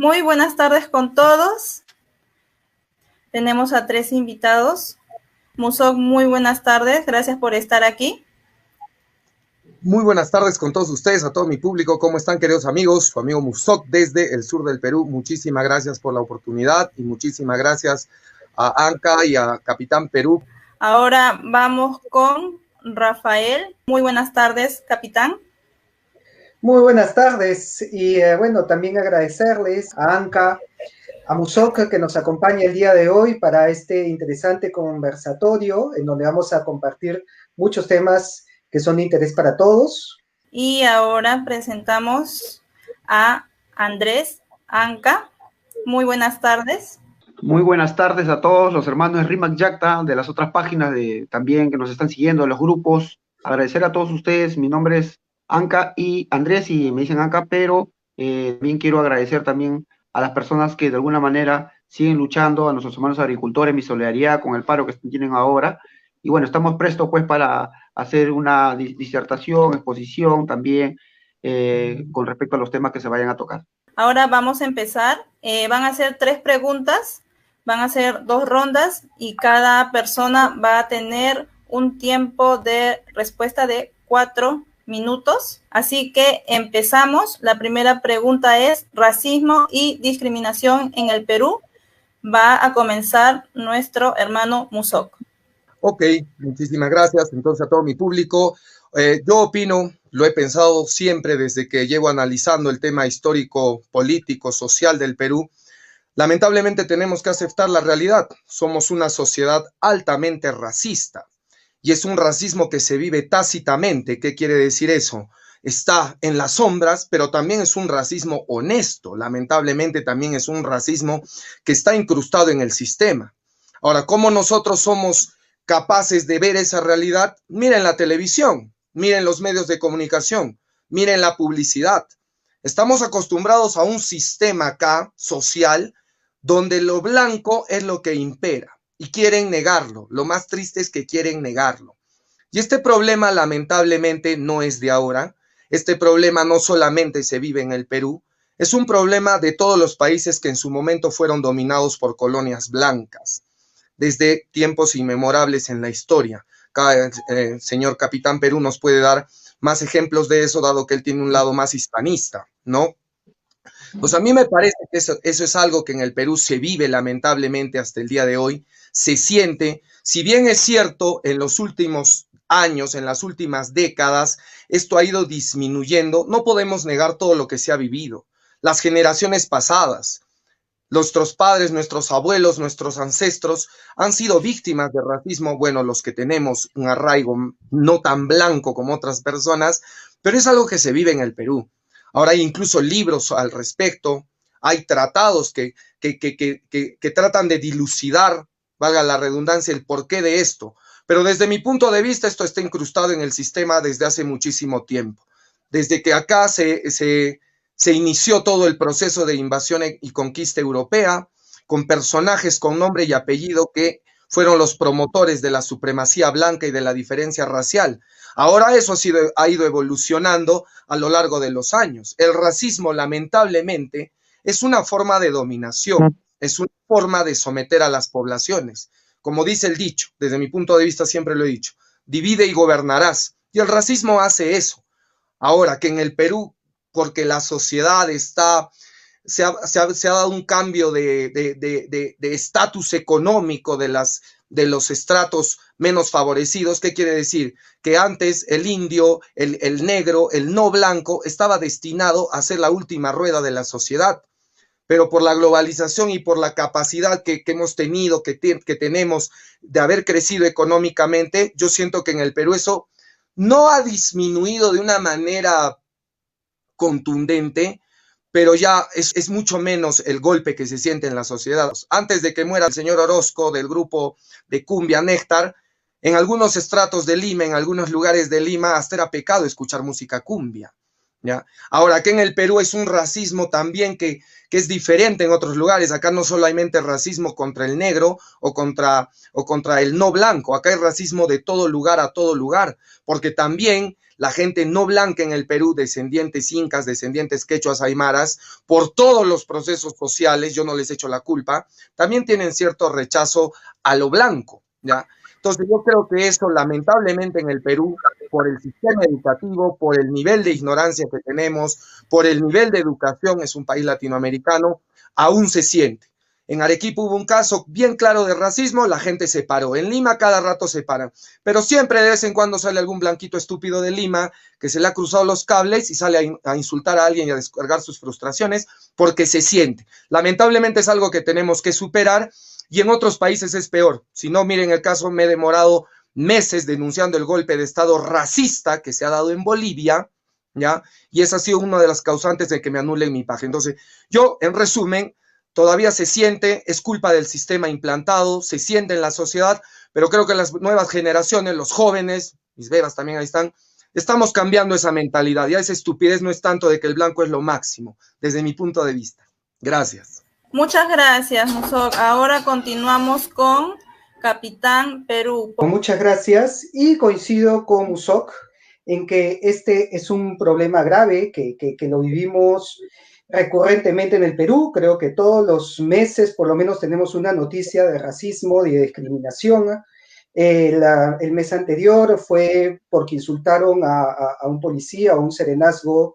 Muy buenas tardes con todos. Tenemos a 3 invitados. Musok, muy buenas tardes. Gracias por estar aquí. Muy buenas tardes con todos ustedes, a todo mi público. ¿Cómo están, queridos amigos? Su amigo Musok desde el sur del Perú. Muchísimas gracias por la oportunidad y muchísimas gracias a Anca y a Capitán Perú. Ahora vamos con Rafael. Muy buenas tardes, Capitán. Muy buenas tardes y bueno, también agradecerles a Anca, a Musok que nos acompaña el día de hoy para este interesante conversatorio en donde vamos a compartir muchos temas que son de interés para todos. Y ahora presentamos a Andrés Anca. Muy buenas tardes. Muy buenas tardes a todos los hermanos de Rimac Yacta, de las otras páginas también que nos están siguiendo, de los grupos. Agradecer a todos ustedes. Mi nombre es Anca y Andrés, y me dicen Anca, pero también quiero agradecer también a las personas que de alguna manera siguen luchando, a nuestros hermanos agricultores, mi solidaridad con el paro que tienen ahora. Y bueno, estamos prestos pues para hacer una disertación, exposición también con respecto a los temas que se vayan a tocar. Ahora vamos a empezar. Van a ser 3 preguntas, van a ser 2 rondas y cada persona va a tener un tiempo de respuesta de 4 minutos. Así que empezamos. La primera pregunta es racismo y discriminación en el Perú. Va a comenzar nuestro hermano Musok. Ok, muchísimas gracias. Entonces, a todo mi público, yo opino, lo he pensado siempre desde que llevo analizando el tema histórico, político, social del Perú. Lamentablemente tenemos que aceptar la realidad. Somos una sociedad altamente racista y es un racismo que se vive tácitamente. ¿Qué quiere decir eso? Está en las sombras, pero también es un racismo honesto. Lamentablemente también es un racismo que está incrustado en el sistema. Ahora, ¿cómo nosotros somos capaces de ver esa realidad? Miren la televisión, miren los medios de comunicación, miren la publicidad. Estamos acostumbrados a un sistema acá social donde lo blanco es lo que impera y quieren negarlo. Lo más triste es que quieren negarlo. Y este problema lamentablemente no es de ahora. Este problema no solamente se vive en el Perú, es un problema de todos los países que en su momento fueron dominados por colonias blancas, desde tiempos inmemorables en la historia. Cada señor Capitán Perú nos puede dar más ejemplos de eso, dado que él tiene un lado más hispanista, ¿no? Pues a mí me parece que eso es algo que en el Perú se vive lamentablemente hasta el día de hoy, se siente. Si bien es cierto, en los últimos años, en las últimas décadas, esto ha ido disminuyendo, no podemos negar todo lo que se ha vivido. Las generaciones pasadas, nuestros padres, nuestros abuelos, nuestros ancestros han sido víctimas de racismo. Bueno, los que tenemos un arraigo no tan blanco como otras personas, pero es algo que se vive en el Perú. Ahora hay incluso libros al respecto, hay tratados que tratan de dilucidar, valga la redundancia, el porqué de esto. Pero desde mi punto de vista, esto está incrustado en el sistema desde hace muchísimo tiempo. Desde que acá se inició todo el proceso de invasión y conquista europea, con personajes con nombre y apellido que fueron los promotores de la supremacía blanca y de la diferencia racial. Ahora eso ha ido evolucionando a lo largo de los años. El racismo, lamentablemente, es una forma de dominación, es una forma de someter a las poblaciones. Como dice el dicho, desde mi punto de vista siempre lo he dicho, divide y gobernarás. Y el racismo hace eso. Ahora que en el Perú, porque la sociedad se ha dado un cambio de estatus económico de los estratos menos favorecidos. ¿Qué quiere decir? Que antes el indio, el negro, el no blanco estaba destinado a ser la última rueda de la sociedad. Pero por la globalización y por la capacidad que hemos tenido, que tenemos de haber crecido económicamente, yo siento que en el Perú eso no ha disminuido de una manera contundente, pero ya es mucho menos el golpe que se siente en la sociedad. Antes de que muera el señor Orozco del grupo de Cumbia Néctar, en algunos estratos de Lima, en algunos lugares de Lima, hasta era pecado escuchar música cumbia, ¿ya? Ahora, que en el Perú es un racismo también que que es diferente en otros lugares. Acá no solamente racismo contra el negro o contra el no blanco, acá hay racismo de todo lugar a todo lugar, porque también la gente no blanca en el Perú, descendientes incas, descendientes quechuas, aymaras, por todos los procesos sociales, yo no les echo la culpa, también tienen cierto rechazo a lo blanco, ¿ya? Entonces yo creo que eso, lamentablemente, en el Perú, por el sistema educativo, por el nivel de ignorancia que tenemos, por el nivel de educación, es un país latinoamericano, aún se siente. En Arequipa hubo un caso bien claro de racismo, la gente se paró. En Lima cada rato se paran, pero siempre de vez en cuando sale algún blanquito estúpido de Lima que se le ha cruzado los cables y sale a insultar a alguien y a descargar sus frustraciones porque se siente. Lamentablemente es algo que tenemos que superar y en otros países es peor. Si no, miren el caso, me he demorado meses denunciando el golpe de Estado racista que se ha dado en Bolivia, ¿ya? Y esa ha sido una de las causantes de que me anulen mi página. Entonces, yo, en resumen, todavía se siente, es culpa del sistema implantado, se siente en la sociedad, pero creo que las nuevas generaciones, los jóvenes, mis bebas también ahí están, estamos cambiando esa mentalidad. Ya esa estupidez no es tanto de que el blanco es lo máximo, desde mi punto de vista. Gracias. Muchas gracias, Musoc. Ahora continuamos con Capitán Perú. Muchas gracias y coincido con Musoc en que este es un problema grave que lo vivimos recurrentemente en el Perú. Creo que todos los meses por lo menos tenemos una noticia de racismo, de discriminación. El mes anterior fue porque insultaron a un policía, a un serenazgo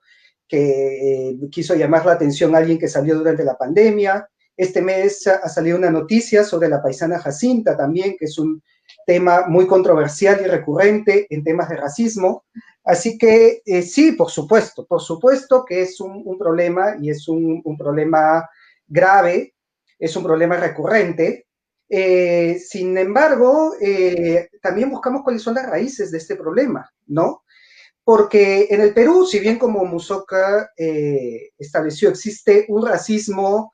que quiso llamar la atención a alguien que salió durante la pandemia. Este mes ha salido una noticia sobre la paisana Jacinta también, que es un tema muy controversial y recurrente en temas de racismo. Así que sí, por supuesto que es un problema y es un problema grave, es un problema recurrente. Sin embargo, también buscamos cuáles son las raíces de este problema, ¿no? Porque en el Perú, si bien como Musoc estableció, existe un racismo,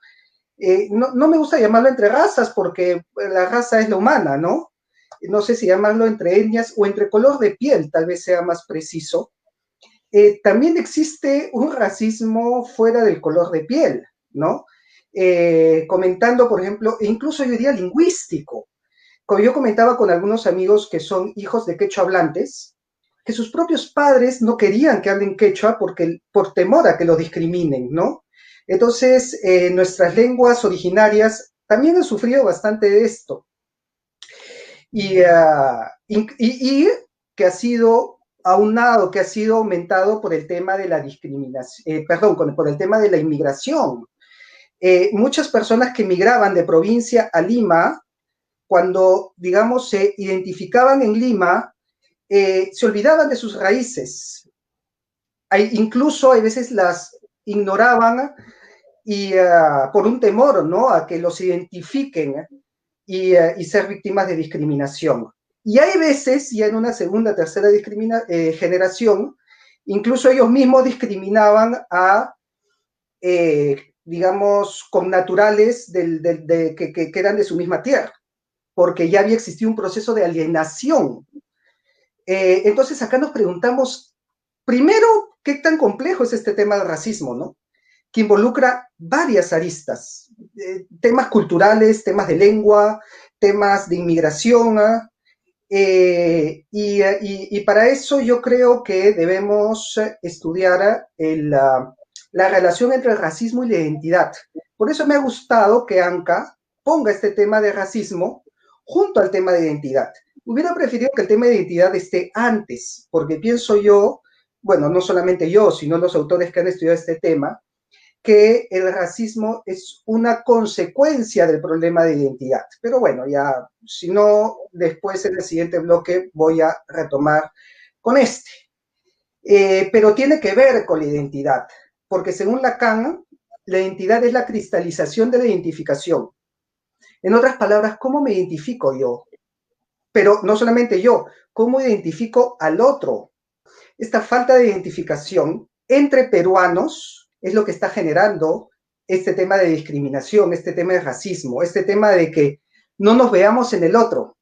no me gusta llamarlo entre razas, porque la raza es la humana, ¿no? No sé si llamarlo entre etnias o entre color de piel, tal vez sea más preciso. También existe un racismo fuera del color de piel, ¿no? Comentando, por ejemplo, e incluso yo diría lingüístico. Como yo comentaba con algunos amigos que son hijos de quechua hablantes, que sus propios padres no querían que hablen quechua por temor a que lo discriminen, ¿no? Entonces, nuestras lenguas originarias también han sufrido bastante de esto. Y que ha sido aunado, que ha sido aumentado por el tema de la discriminación, por el tema de la inmigración. Muchas personas que migraban de provincia a Lima, cuando, digamos, se identificaban en Lima, se olvidaban de sus raíces. Incluso a veces las ignoraban y por un temor, ¿no?, a que los identifiquen y ser víctimas de discriminación. Y hay veces, ya en una segunda, tercera generación, incluso ellos mismos discriminaban a, digamos, connaturales que eran de su misma tierra, porque ya había existido un proceso de alienación. Entonces acá nos preguntamos, primero, ¿qué tan complejo es este tema del racismo, ¿no?, que involucra varias aristas, temas culturales, temas de lengua, temas de inmigración, y para eso yo creo que debemos estudiar la relación entre el racismo y la identidad. Por eso me ha gustado que Anca ponga este tema de racismo junto al tema de identidad. Hubiera preferido que el tema de identidad esté antes, porque pienso yo, bueno, no solamente yo, sino los autores que han estudiado este tema, que el racismo es una consecuencia del problema de identidad. Pero bueno, ya, si no, después en el siguiente bloque voy a retomar con este. Pero tiene que ver con la identidad, porque según Lacan, la identidad es la cristalización de la identificación. En otras palabras, ¿cómo me identifico yo? Pero no solamente yo, ¿cómo identifico al otro? Esta falta de identificación entre peruanos es lo que está generando este tema de discriminación, este tema de racismo, este tema de que no nos veamos en el otro,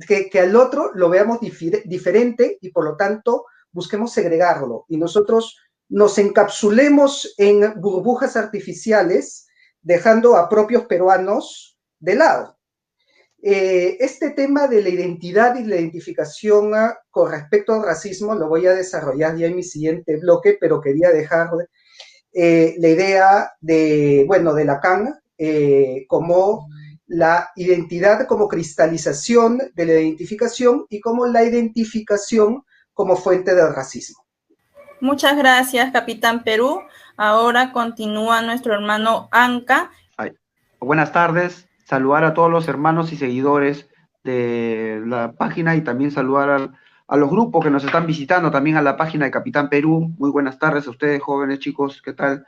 que al otro lo veamos diferente y por lo tanto busquemos segregarlo y nosotros nos encapsulemos en burbujas artificiales dejando a propios peruanos de lado. Este tema de la identidad y la identificación con respecto al racismo lo voy a desarrollar ya en mi siguiente bloque, pero quería dejar la idea de, bueno, de Lacan como la identidad como cristalización de la identificación y como la identificación como fuente del racismo. Muchas gracias, Capitán Perú. Ahora continúa nuestro hermano Anca. Buenas tardes. Saludar a todos los hermanos y seguidores de la página y también saludar a los grupos que nos están visitando, también a la página de Capitán Perú. Muy buenas tardes a ustedes, jóvenes chicos, ¿qué tal?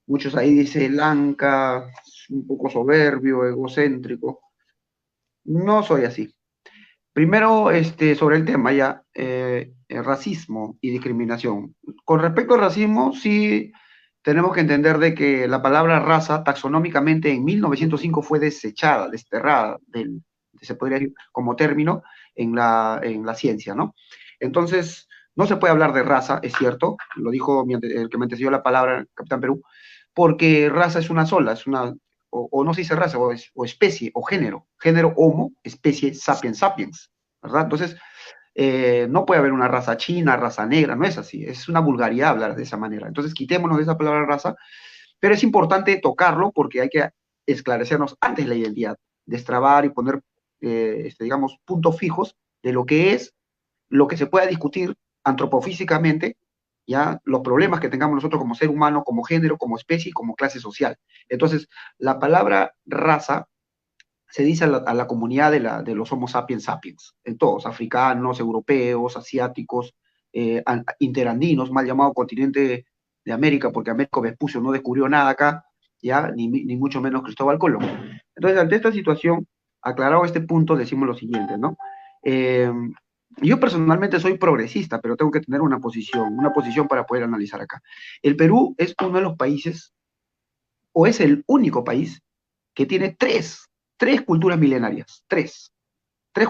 Muchos ahí dicen Lanca, un poco soberbio, egocéntrico. No soy así. Primero, sobre el tema ya, el racismo y discriminación. Con respecto al racismo, sí tenemos que entender de que la palabra raza taxonómicamente en 1905 fue desechada, desterrada, se podría decir como término en la ciencia, ¿no? Entonces, no se puede hablar de raza, es cierto, lo dijo el que me antecedió la palabra, el Capitán Perú, porque raza es una sola, es una, o no se dice raza, o especie, o género homo, especie sapiens sapiens, ¿verdad? Entonces, no puede haber una raza china, raza negra, no es así, es una vulgaridad hablar de esa manera. Entonces, quitémonos de esa palabra raza, pero es importante tocarlo porque hay que esclarecernos antes la identidad, destrabar y poner, digamos, puntos fijos de lo que es, lo que se pueda discutir antropofísicamente, ya los problemas que tengamos nosotros como ser humano, como género, como especie y como clase social. Entonces, la palabra raza se dice a la comunidad de los Homo sapiens sapiens, en todos, africanos, europeos, asiáticos, interandinos, mal llamado continente de América, porque Américo Vespucio no descubrió nada acá, ya, ni mucho menos Cristóbal Colón. Entonces, ante esta situación, aclarado este punto, decimos lo siguiente, ¿no? Yo personalmente soy progresista, pero tengo que tener una posición para poder analizar acá. El Perú es uno de los países, o es el único país, que tiene tres culturas milenarias, tres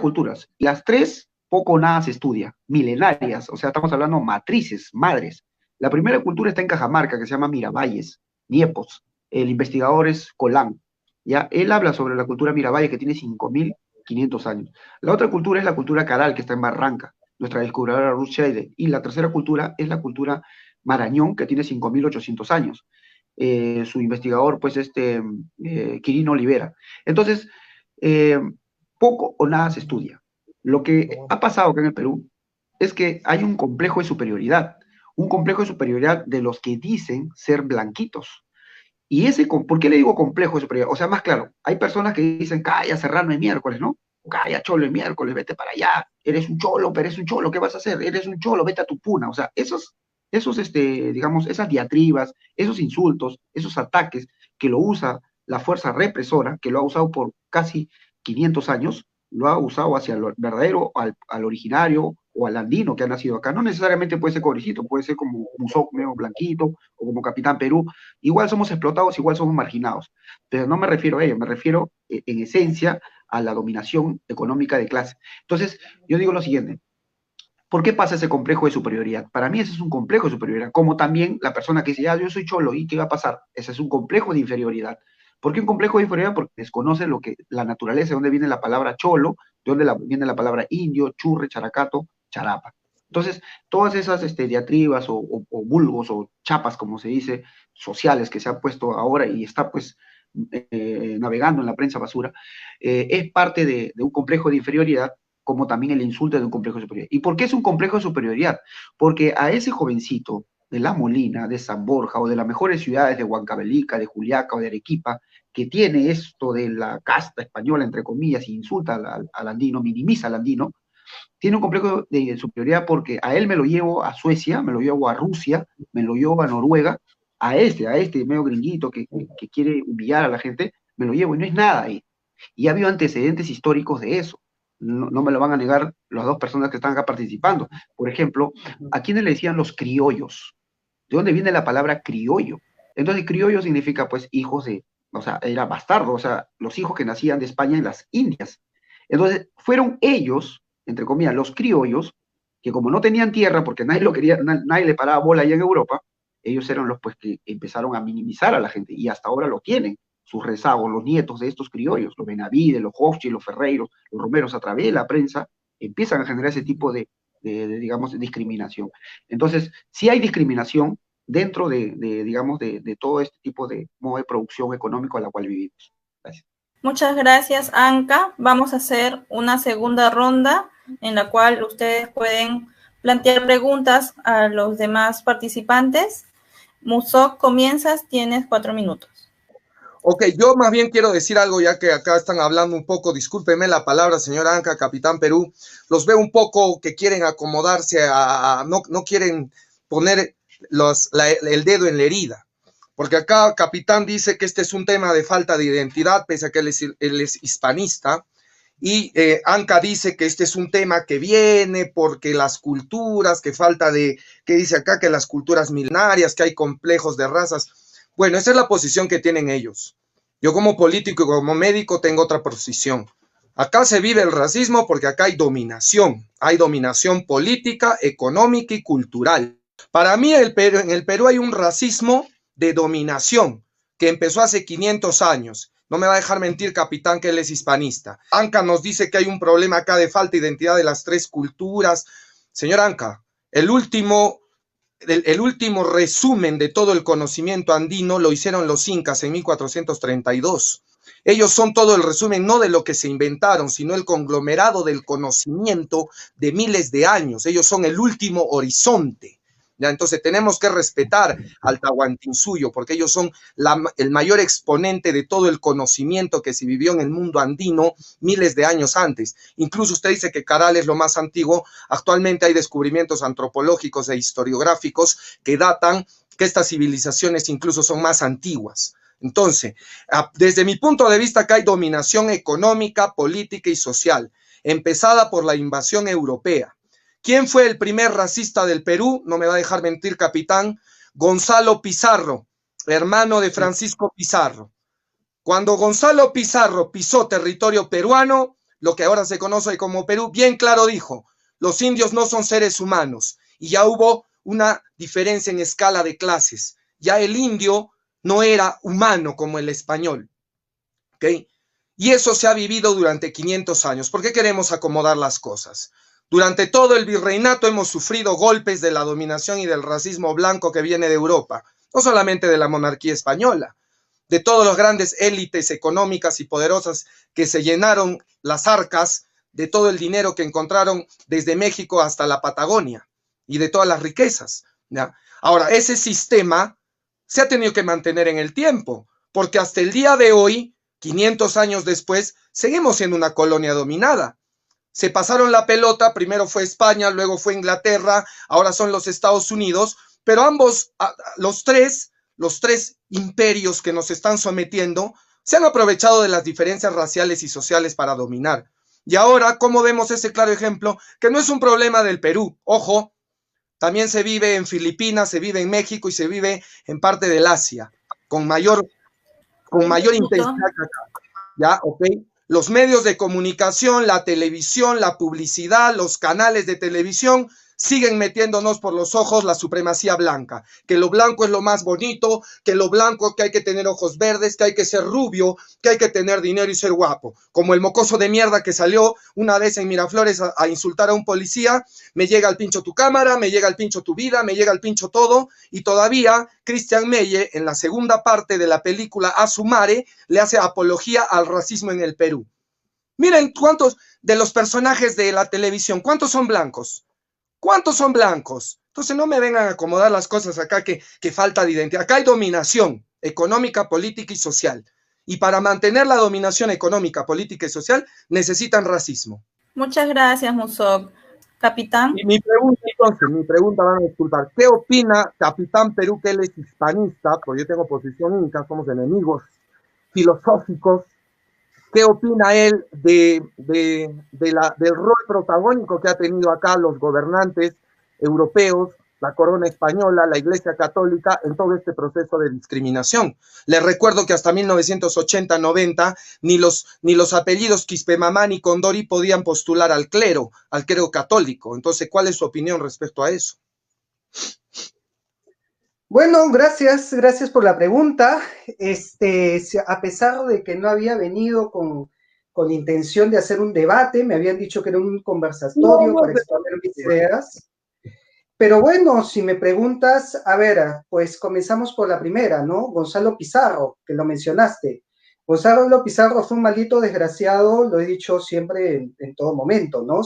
culturas. Las tres, poco o nada se estudia, milenarias, o sea, estamos hablando matrices, madres. La primera cultura está en Cajamarca, que se llama Miravalles, Niepos, el investigador es Colán, ¿ya? Él habla sobre la cultura Miravalles, que tiene 5.500 años. La otra cultura es la cultura Caral, que está en Barranca, nuestra descubridora Ruth Scheide, y la tercera cultura es la cultura Marañón, que tiene 5.800 años. Su investigador, pues, Quirino Olivera. Entonces, poco o nada se estudia. Lo que ha pasado acá en el Perú es que hay un complejo de superioridad de los que dicen ser blanquitos. Y ¿por qué le digo complejo de superioridad? O sea, más claro, hay personas que dicen, calla, Serrano es miércoles, ¿no? O calla, cholo es miércoles, vete para allá, eres un cholo, pero eres un cholo, ¿qué vas a hacer? Eres un cholo, vete a tu puna. O sea, digamos, esas diatribas, esos insultos, esos ataques que lo usa la fuerza represora, que lo ha usado por casi 500 años, lo ha usado hacia el verdadero, al originario o al andino que ha nacido acá. No necesariamente puede ser Cobrecito, puede ser como Musoc, medio blanquito, o como Capitán Perú. Igual somos explotados, igual somos marginados. Pero no me refiero a ello, me refiero en esencia a la dominación económica de clase. Entonces, yo digo lo siguiente. ¿Por qué pasa ese complejo de superioridad? Para mí ese es un complejo de superioridad, como también la persona que dice, ya, yo soy cholo, ¿y qué va a pasar? Ese es un complejo de inferioridad. ¿Por qué un complejo de inferioridad? Porque desconoce la naturaleza, de dónde viene la palabra cholo, de dónde viene la palabra indio, churre, characato, charapa. Entonces, todas esas diatribas o vulgos o chapas, como se dice, sociales que se han puesto ahora y está pues navegando en la prensa basura, es parte de un complejo de inferioridad, como también el insulto de un complejo de superioridad. ¿Y por qué es un complejo de superioridad? Porque a ese jovencito de La Molina, de San Borja, o de las mejores ciudades de Huancavelica, de Juliaca o de Arequipa, que tiene esto de la casta española, entre comillas, y insulta al andino, minimiza al andino, tiene un complejo de superioridad porque a él me lo llevo a Suecia, me lo llevo a Rusia, me lo llevo a Noruega, a este medio gringuito que quiere humillar a la gente, me lo llevo y no es nada ahí. Y ha habido antecedentes históricos de eso. No me lo van a negar las dos personas que están acá participando. Por ejemplo, ¿a quiénes le decían los criollos? ¿De dónde viene la palabra criollo? Entonces, criollo significa, pues, hijos o sea, era bastardo, o sea, los hijos que nacían de España en las Indias. Entonces, fueron ellos, entre comillas, los criollos, que como no tenían tierra, porque nadie lo quería, nadie le paraba bola allá en Europa, ellos eran los, pues, que empezaron a minimizar a la gente, y hasta ahora lo tienen. sus rezagos, los nietos de estos criollos, los Benavides, los Hofchi, los Ferreiros, los Romeros, a través de la prensa, empiezan a generar ese tipo digamos, discriminación. Entonces, sí hay discriminación dentro digamos, de todo este tipo de modo de producción económico a la cual vivimos. Gracias. Muchas gracias, Anca. Vamos a hacer una segunda ronda en la cual ustedes pueden plantear preguntas a los demás participantes. Musok, comienzas, tienes 4 minutos. Ok, yo más bien quiero decir algo, ya que acá están hablando un poco, discúlpeme la palabra, señor Anca, Capitán Perú, los veo un poco que quieren acomodarse no quieren poner el dedo en la herida, porque acá Capitán dice que este es un tema de falta de identidad, pese a que él es hispanista, y Anca dice que este es un tema que viene porque las culturas, que dice acá que las culturas milenarias, que hay complejos de razas. Bueno, esa es la posición que tienen ellos. Yo como político y como médico tengo otra posición. Acá se vive el racismo porque acá hay dominación política, económica y cultural. Para mí en el Perú hay un racismo de dominación que empezó hace 500 años. No me va a dejar mentir, Capitán, que él es hispanista. Anca nos dice que hay un problema acá de falta de identidad de las 3 culturas. Señor Anca, el último resumen de todo el conocimiento andino lo hicieron los incas en 1432. Ellos son todo el resumen, no de lo que se inventaron, sino el conglomerado del conocimiento de miles de años. Ellos son el último horizonte. ¿Ya? Entonces tenemos que respetar al Tahuantinsuyo, porque ellos son el mayor exponente de todo el conocimiento que se vivió en el mundo andino miles de años antes. Incluso usted dice que Caral es lo más antiguo. Actualmente hay descubrimientos antropológicos e historiográficos que datan que estas civilizaciones incluso son más antiguas. Entonces, desde mi punto de vista, acá hay dominación económica, política y social, empezada por la invasión europea. ¿Quién fue el primer racista del Perú? No me va a dejar mentir, Capitán. Gonzalo Pizarro, hermano de Francisco Pizarro. Cuando Gonzalo Pizarro pisó territorio peruano, lo que ahora se conoce como Perú, bien claro dijo, los indios no son seres humanos. Y ya hubo una diferencia en escala de clases. Ya el indio no era humano como el español. ¿Okay? Y eso se ha vivido durante 500 años. ¿Por qué queremos acomodar las cosas? Durante todo el virreinato hemos sufrido golpes de la dominación y del racismo blanco que viene de Europa, no solamente de la monarquía española, de todas las grandes élites económicas y poderosas que se llenaron las arcas de todo el dinero que encontraron desde México hasta la Patagonia y de todas las riquezas, ¿ya? Ahora, ese sistema se ha tenido que mantener en el tiempo, porque hasta el día de hoy, 500 años después, seguimos siendo una colonia dominada. Se pasaron la pelota, primero fue España, luego fue Inglaterra, ahora son los Estados Unidos, pero los tres imperios que nos están sometiendo se han aprovechado de las diferencias raciales y sociales para dominar. Y ahora, ¿cómo vemos ese claro ejemplo? Que no es un problema del Perú, ojo, también se vive en Filipinas, se vive en México y se vive en parte del Asia, con mayor intensidad que acá, ¿ya? ¿Ok? Los medios de comunicación, la televisión, la publicidad, los canales de televisión siguen metiéndonos por los ojos la supremacía blanca, que lo blanco es lo más bonito, que lo blanco que hay que tener ojos verdes, que hay que ser rubio, que hay que tener dinero y ser guapo. Como el mocoso de mierda que salió una vez en Miraflores a insultar a un policía, me llega al pincho tu cámara, me llega al pincho tu vida, me llega al pincho todo, y todavía Christian Melle, en la segunda parte de la película A su Mare, le hace apología al racismo en el Perú. Miren cuántos de los personajes de la televisión, ¿cuántos son blancos? ¿Cuántos son blancos? Entonces no me vengan a acomodar las cosas acá que falta de identidad. Acá hay dominación económica, política y social. Y para mantener la dominación económica, política y social, necesitan racismo. Muchas gracias, Musok. Capitán. Y mi pregunta, van a disculpar. ¿Qué opina Capitán Perú, que él es hispanista? Porque yo tengo posición inca, somos enemigos filosóficos. ¿Qué opina él del rol protagónico que ha tenido acá los gobernantes europeos, la corona española, la Iglesia Católica, en todo este proceso de discriminación? Les recuerdo que hasta 1980-90 ni los apellidos Quispemamán y Condori podían postular al clero católico. Entonces, ¿cuál es su opinión respecto a eso? Bueno, gracias por la pregunta. A pesar de que no había venido con intención de hacer un debate, me habían dicho que era un conversatorio para exponer mis ideas. Pero bueno, si me preguntas, a ver, pues comenzamos por la primera, ¿no? Gonzalo Pizarro, que lo mencionaste. Gonzalo Pizarro fue un maldito desgraciado, lo he dicho siempre en todo momento, ¿no?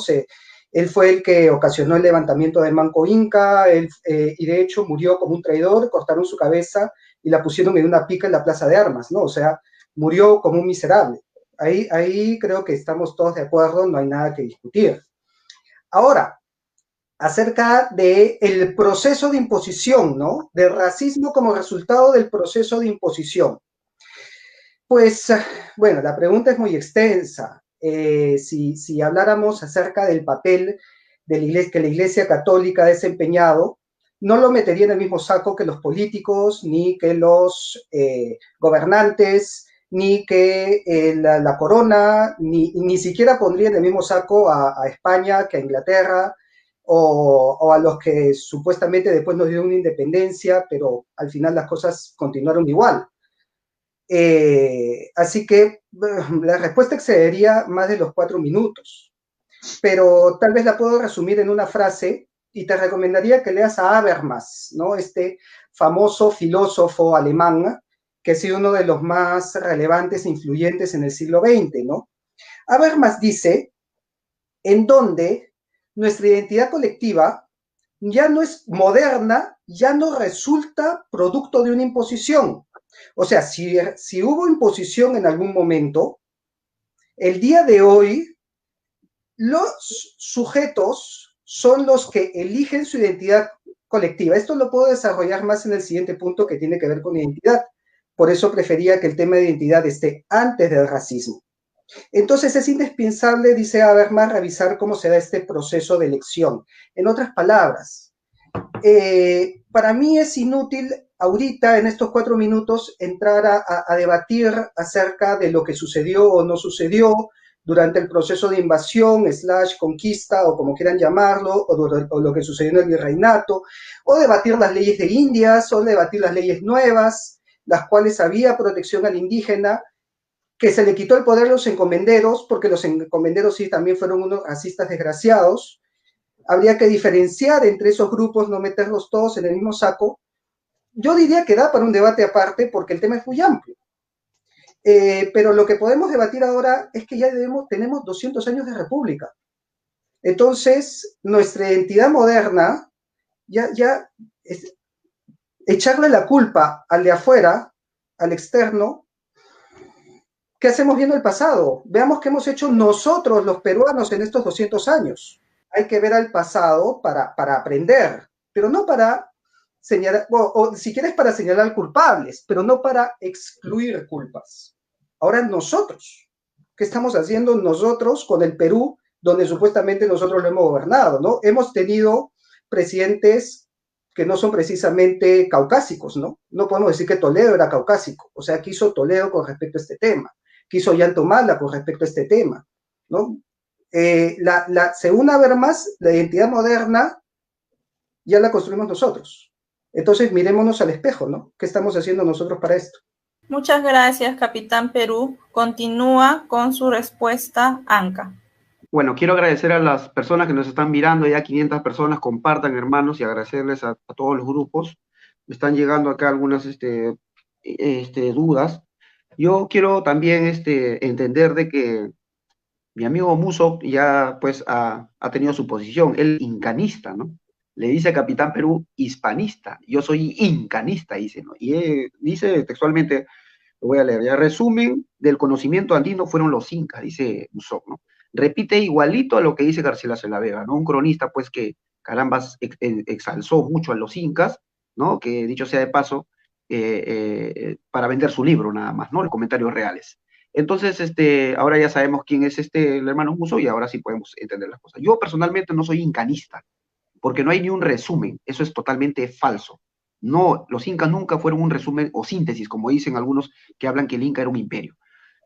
Él fue el que ocasionó el levantamiento del Manco Inca, y de hecho murió como un traidor, cortaron su cabeza y la pusieron en una pica en la Plaza de Armas, ¿no? O sea, murió como un miserable. Ahí creo que estamos todos de acuerdo, no hay nada que discutir. Ahora, acerca del proceso de imposición, ¿no? Del racismo como resultado del proceso de imposición. Pues, bueno, la pregunta es muy extensa. Si habláramos acerca del papel de la iglesia, que la Iglesia Católica ha desempeñado, no lo metería en el mismo saco que los políticos, ni que los gobernantes, ni que la corona, ni siquiera pondría en el mismo saco a España que a Inglaterra, o a los que supuestamente después nos dieron una independencia, pero al final las cosas continuaron igual. Así que la respuesta excedería más de los 4 minutos, pero tal vez la puedo resumir en una frase y te recomendaría que leas a Habermas, ¿no? Este famoso filósofo alemán que ha sido uno de los más relevantes e influyentes en el siglo XX, ¿no? Habermas dice en donde nuestra identidad colectiva ya no es moderna, ya no resulta producto de una imposición. O sea, si hubo imposición en algún momento, el día de hoy los sujetos son los que eligen su identidad colectiva. Esto lo puedo desarrollar más en el siguiente punto que tiene que ver con identidad. Por eso prefería que el tema de identidad esté antes del racismo. Entonces es indispensable, dice Habermas, revisar cómo se da este proceso de elección. En otras palabras, para mí es inútil ahorita, en estos 4 minutos, entrar a debatir acerca de lo que sucedió o no sucedió durante el proceso de invasión, conquista, o como quieran llamarlo, o lo que sucedió en el virreinato, o debatir las leyes de Indias, o debatir las leyes nuevas, las cuales había protección al indígena, que se le quitó el poder a los encomenderos, porque los encomenderos sí también fueron unos racistas desgraciados. Habría que diferenciar entre esos grupos, no meterlos todos en el mismo saco. Yo diría que da para un debate aparte, porque el tema es muy amplio. Pero lo que podemos debatir ahora es que ya tenemos 200 años de república. Entonces, nuestra identidad moderna, echarle la culpa al de afuera, al externo. ¿Qué hacemos viendo el pasado? Veamos qué hemos hecho nosotros, los peruanos, en estos 200 años. Hay que ver al pasado para aprender, pero no para señalar, o si quieres para señalar culpables, pero no para excluir culpas. Ahora nosotros, ¿qué estamos haciendo nosotros con el Perú, donde supuestamente nosotros lo hemos gobernado, ¿no? Hemos tenido presidentes que no son precisamente caucásicos, ¿no? No podemos decir que Toledo era caucásico, o sea, ¿qué hizo Toledo con respecto a este tema? ¿Qué hizo Ollantumala con respecto a este tema? ¿No? Según Habermas, la identidad moderna ya la construimos nosotros. Entonces, mirémonos al espejo, ¿no? ¿Qué estamos haciendo nosotros para esto? Muchas gracias, Capitán Perú. Continúa con su respuesta, Anca. Bueno, quiero agradecer a las personas que nos están mirando, ya 500 personas, compartan, hermanos, y agradecerles a todos los grupos. Me están llegando acá algunas dudas. Yo quiero también entender de que mi amigo Muso ya pues ha tenido su posición, él incanista, ¿no? Le dice a Capitán Perú hispanista, yo soy incanista, dice, ¿no? Y dice textualmente, lo voy a leer, ya resumen del conocimiento andino fueron los incas, dice Muso, ¿no? Repite igualito a lo que dice Garcilaso de la Vega, ¿no? Un cronista pues que carambas exalzó mucho a los incas, ¿no? Que dicho sea de paso, para vender su libro nada más, ¿no? Los comentarios reales. Entonces, ahora ya sabemos quién es el hermano Muso y ahora sí podemos entender las cosas. Yo personalmente no soy incanista, porque no hay ni un resumen, eso es totalmente falso. No, los incas nunca fueron un resumen o síntesis, como dicen algunos que hablan que el Inca era un imperio.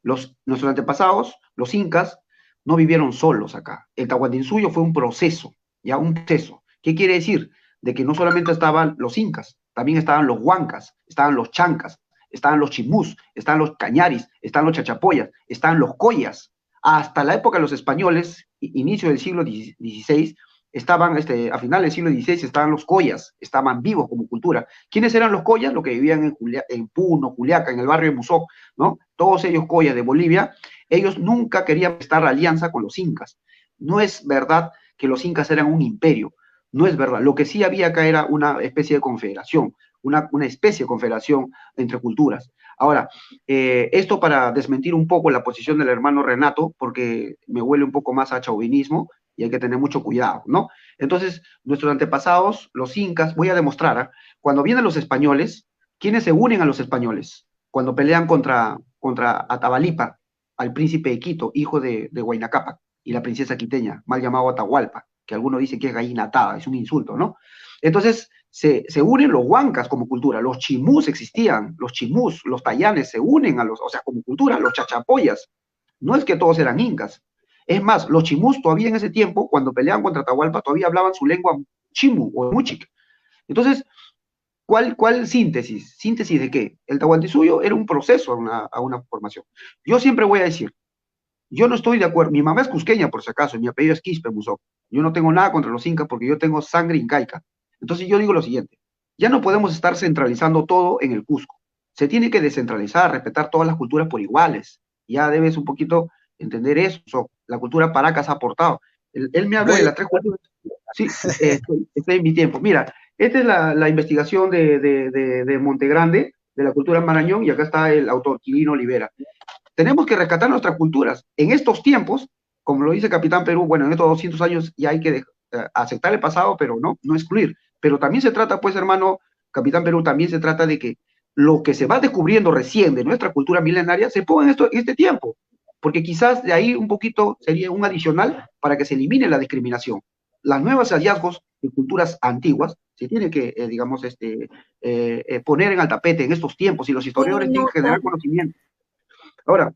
Nuestros antepasados, los incas, no vivieron solos acá. El Tahuantinsuyo fue un proceso, ya un proceso. ¿Qué quiere decir? De que no solamente estaban los incas, también estaban los huancas, estaban los chancas, estaban los chimús, estaban los cañaris, estaban los chachapoyas, estaban los collas. Hasta la época de los españoles, inicio del siglo XVI, estaban, a finales del siglo XVI, estaban los collas, estaban vivos como cultura. ¿Quiénes eran los collas? Los que vivían en Puno, Juliaca, en el barrio de Musoc, ¿no? Todos ellos collas de Bolivia, ellos nunca querían estar alianza con los incas. No es verdad que los incas eran un imperio, no es verdad. Lo que sí había acá era una especie de confederación, una especie de confederación entre culturas. Ahora, esto para desmentir un poco la posición del hermano Renato, porque me huele un poco más a chauvinismo y hay que tener mucho cuidado, ¿no? Entonces, nuestros antepasados, los incas, voy a demostrar, cuando vienen los españoles, ¿quiénes se unen a los españoles? Cuando pelean contra Atabalipa, al príncipe de Quito, hijo de Huayna Cápac, y la princesa quiteña, mal llamado Atahualpa, que algunos dicen que es gallina atada, es un insulto, ¿no? Entonces, se unen los huancas como cultura, los chimús existían, los chimús, los tayanes se unen a o sea, como cultura, los chachapoyas. No es que todos eran incas. Es más, los chimús todavía en ese tiempo, cuando peleaban contra Atahualpa, todavía hablaban su lengua chimu o muchic. Entonces, ¿cuál síntesis? ¿Síntesis de qué? El Tahuantinsuyo era un proceso a una formación. Yo siempre voy a decir, yo no estoy de acuerdo, mi mamá es cusqueña por si acaso, y mi apellido es Quispe Musoc. Yo no tengo nada contra los incas porque yo tengo sangre incaica. Entonces yo digo lo siguiente, ya no podemos estar centralizando todo en el Cusco. Se tiene que descentralizar, respetar todas las culturas por iguales. Ya debes un poquito entender eso. La cultura Paracas ha aportado. Él me habló de las tres culturas. Sí, estoy en mi tiempo. Mira, esta es la investigación de Montegrande, de la cultura Marañón, y acá está el autor, Quirino Olivera. Tenemos que rescatar nuestras culturas. En estos tiempos, como lo dice Capitán Perú, bueno, en estos 200 años ya hay que aceptar el pasado, pero no excluir. Pero también se trata, pues, hermano, Capitán Perú, también se trata de que lo que se va descubriendo recién de nuestra cultura milenaria se ponga en este tiempo, porque quizás de ahí un poquito sería un adicional para que se elimine la discriminación. Los nuevos hallazgos de culturas antiguas se tienen que, digamos, poner en el tapete en estos tiempos, y los historiadores tienen que generar conocimiento. Ahora,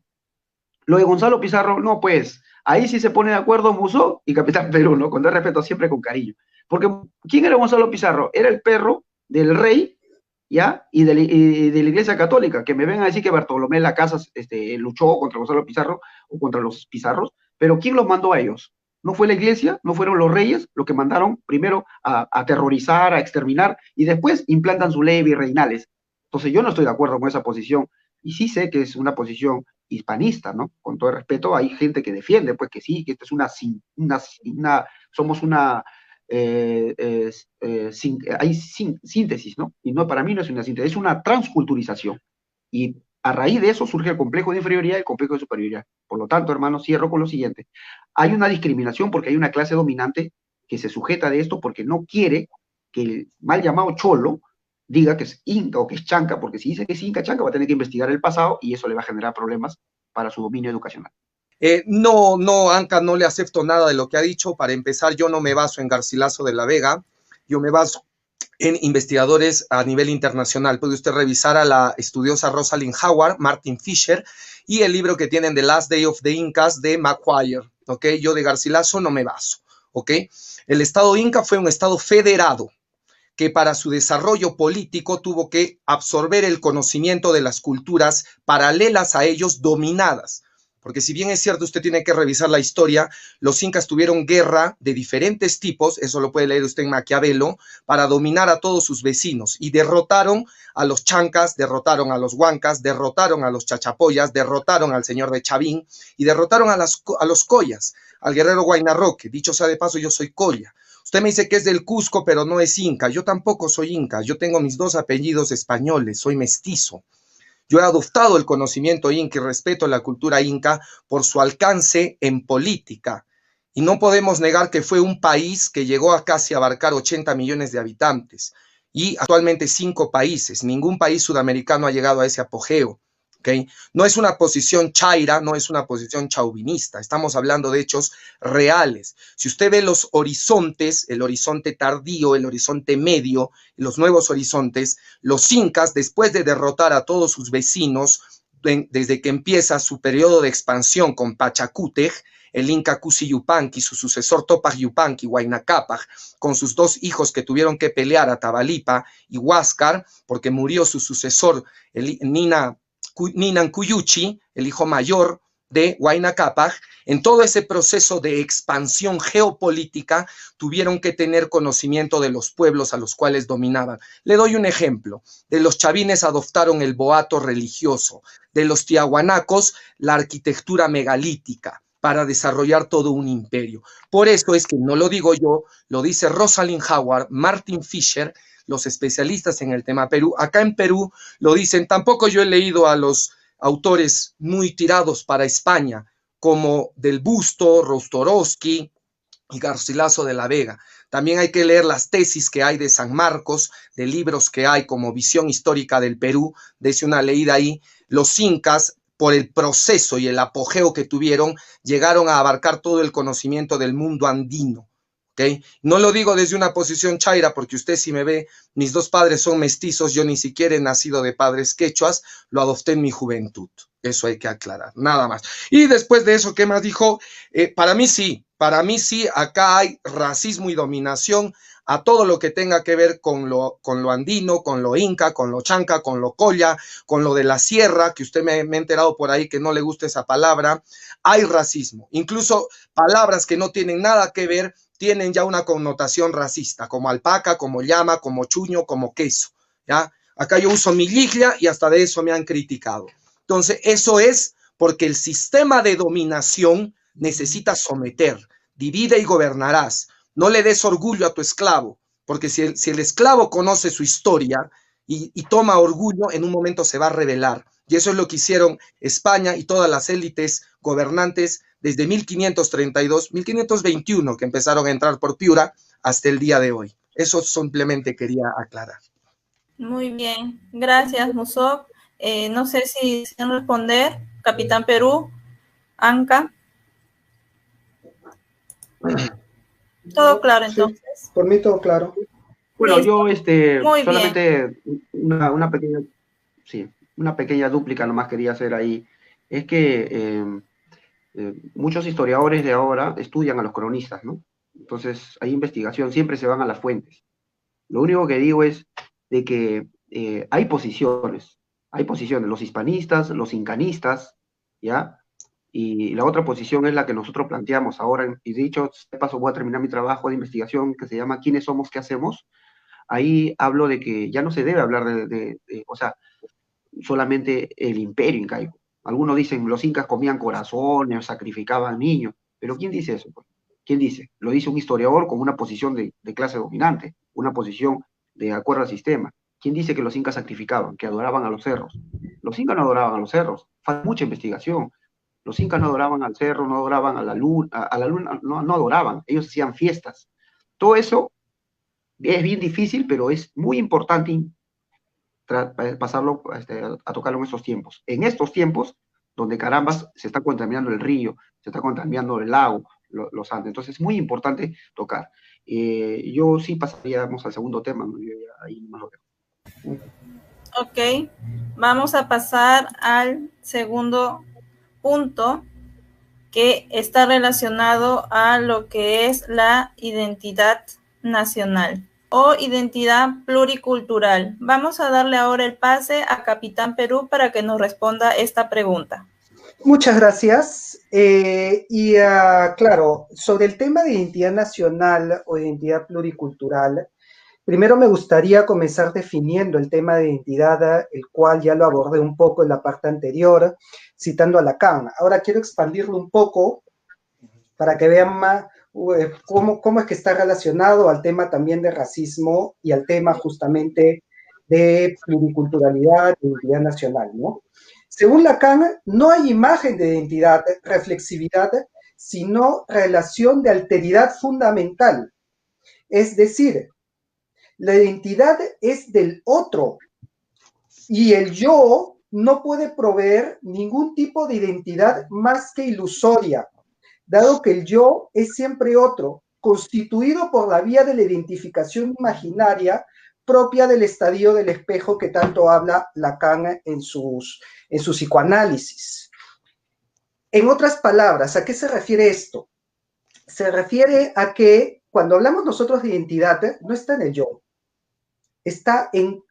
lo de Gonzalo Pizarro, no, pues, ahí sí se pone de acuerdo Musso y Capitán Perú, ¿no? Con todo respeto, siempre con cariño. Porque, ¿quién era Gonzalo Pizarro? Era el perro del rey, ¿ya? Y de la Iglesia Católica, que me ven a decir que Bartolomé Las Casas luchó contra Gonzalo Pizarro o contra los Pizarros, pero ¿quién los mandó a ellos? ¿No fue la Iglesia? ¿No fueron los reyes los que mandaron primero a aterrorizar, a exterminar, y después implantan su ley virreinales? Entonces yo no estoy de acuerdo con esa posición, y sí sé que es una posición hispanista, ¿no? Con todo el respeto, hay gente que defiende, pues, que sí, que esta es somos una hay síntesis, ¿no? Y no, para mí no es una síntesis, es una transculturización. Y a raíz de eso surge el complejo de inferioridad y el complejo de superioridad. Por lo tanto, hermano, cierro con lo siguiente. Hay una discriminación porque hay una clase dominante que se sujeta de esto porque no quiere que el mal llamado cholo diga que es inca o que es chanca, porque si dice que es inca, chanca, va a tener que investigar el pasado y eso le va a generar problemas para su dominio educacional. No, Anca, no le acepto nada de lo que ha dicho. Para empezar, yo no me baso en Garcilaso de la Vega, yo me baso en investigadores a nivel internacional. Puede usted revisar a la estudiosa Rosalind Howard, Martin Fisher, y el libro que tienen The Last Day of the Incas de Macquarie, ¿ok? Yo de Garcilaso no me baso, ¿ok? El Estado Inca fue un Estado federado que para su desarrollo político tuvo que absorber el conocimiento de las culturas paralelas a ellos dominadas. Porque si bien es cierto, usted tiene que revisar la historia, los incas tuvieron guerra de diferentes tipos, eso lo puede leer usted en Maquiavelo, para dominar a todos sus vecinos, y derrotaron a los chancas, derrotaron a los huancas, derrotaron a los chachapoyas, derrotaron al señor de Chavín y derrotaron a los collas, al guerrero Huayna Roque. Dicho sea de paso, yo soy colla. Usted me dice que es del Cusco, pero no es inca. Yo tampoco soy inca, yo tengo mis dos apellidos españoles, soy mestizo. Yo he adoptado el conocimiento inca y respeto la cultura inca por su alcance en política. Y no podemos negar que fue un país que llegó a casi abarcar 80 millones de habitantes. Y actualmente 5 países. Ningún país sudamericano ha llegado a ese apogeo. ¿Okay? No es una posición chaira, no es una posición chauvinista. Estamos hablando de hechos reales. Si usted ve los horizontes, el horizonte tardío, el horizonte medio, los nuevos horizontes, los incas, después de derrotar a todos sus vecinos, desde que empieza su periodo de expansión con Pachacútec, el Inca Cusi Yupanqui, su sucesor Topac Yupanqui, Huayna Cápac, con sus dos hijos que tuvieron que pelear, Atabalipa y Huáscar, porque murió su sucesor, el Ninan Cuyuchi, el hijo mayor de Huayna Cápac. En todo ese proceso de expansión geopolítica tuvieron que tener conocimiento de los pueblos a los cuales dominaban. Le doy un ejemplo. De los chavines adoptaron el boato religioso, de los tiahuanacos la arquitectura megalítica para desarrollar todo un imperio. Por eso es que no lo digo yo, lo dice Rosalind Howard, Martin Fisher, los especialistas en el tema Perú. Acá en Perú lo dicen, tampoco yo he leído a los autores muy tirados para España, como Del Busto, Rostorovsky y Garcilaso de la Vega. También hay que leer las tesis que hay de San Marcos, de libros que hay como Visión Histórica del Perú, dése una leída ahí. Los incas, por el proceso y el apogeo que tuvieron, llegaron a abarcar todo el conocimiento del mundo andino. ¿Okay? No lo digo desde una posición chaira, porque usted si me ve, mis dos padres son mestizos, yo ni siquiera he nacido de padres quechuas, lo adopté en mi juventud. Eso hay que aclarar, nada más. Y después de eso, ¿qué más dijo? Para mí sí, acá hay racismo y dominación a todo lo que tenga que ver con lo andino, con lo inca, con lo chanca, con lo colla, con lo de la sierra, que usted me ha enterado por ahí que no le gusta esa palabra. Hay racismo, incluso palabras que no tienen nada que ver, tienen ya una connotación racista, como alpaca, como llama, como chuño, como queso, ¿ya? Acá yo uso mi liglia y hasta de eso me han criticado. Entonces, eso es porque el sistema de dominación necesita someter, divide y gobernarás. No le des orgullo a tu esclavo, porque si el esclavo conoce su historia y toma orgullo, en un momento se va a rebelar. Y eso es lo que hicieron España y todas las élites gobernantes desde 1532, 1521, que empezaron a entrar por Piura, hasta el día de hoy. Eso simplemente quería aclarar. Muy bien, gracias, Musoc. No sé si desean responder, Capitán Perú, Anca. Todo claro, entonces. Sí, por mí todo claro. Bueno, yo muy solamente una pequeña dúplica nomás quería hacer ahí. Es que muchos historiadores de ahora estudian a los cronistas, ¿no? Entonces, hay investigación, siempre se van a las fuentes. Lo único que digo es de que hay posiciones, los hispanistas, los incanistas, ¿ya? Y la otra posición es la que nosotros planteamos ahora, y dicho de paso voy a terminar mi trabajo de investigación que se llama ¿Quiénes somos? ¿Qué hacemos? Ahí hablo de que ya no se debe hablar o sea, solamente el imperio incaico. Algunos dicen los incas comían corazones, sacrificaban niños, pero ¿quién dice eso? ¿Quién dice? Lo dice un historiador con una posición de clase dominante, una posición de acuerdo al sistema. ¿Quién dice que los incas sacrificaban, que adoraban a los cerros? Los incas no adoraban a los cerros, falta mucha investigación. Los incas no adoraban al cerro, no adoraban a la luna no adoraban, ellos hacían fiestas. Todo eso es bien difícil, pero es muy importante pasarlo a tocarlo en estos tiempos. En estos tiempos, donde carambas se está contaminando el río, se está contaminando el lago, los Andes. Entonces es muy importante tocar. Yo sí pasaríamos al segundo tema, ¿no? Yo ya ahí más lo veo. Ok, vamos a pasar al segundo punto, que está relacionado a lo que es la identidad nacional o identidad pluricultural. Vamos a darle ahora el pase a Capitán Perú para que nos responda esta pregunta. Muchas gracias. Claro, sobre el tema de identidad nacional o identidad pluricultural, primero me gustaría comenzar definiendo el tema de identidad, el cual ya lo abordé un poco en la parte anterior, citando a Lacan. Ahora quiero expandirlo un poco para que vean más cómo es que está relacionado al tema también de racismo y al tema justamente de pluriculturalidad e identidad nacional, ¿no? Según Lacan, no hay imagen de identidad, reflexividad, sino relación de alteridad fundamental. Es decir, la identidad es del otro y el yo no puede proveer ningún tipo de identidad más que ilusoria, dado que el yo es siempre otro, constituido por la vía de la identificación imaginaria propia del estadio del espejo que tanto habla Lacan en su psicoanálisis. En otras palabras, ¿a qué se refiere esto? Se refiere a que cuando hablamos nosotros de identidad, no está en el yo, está en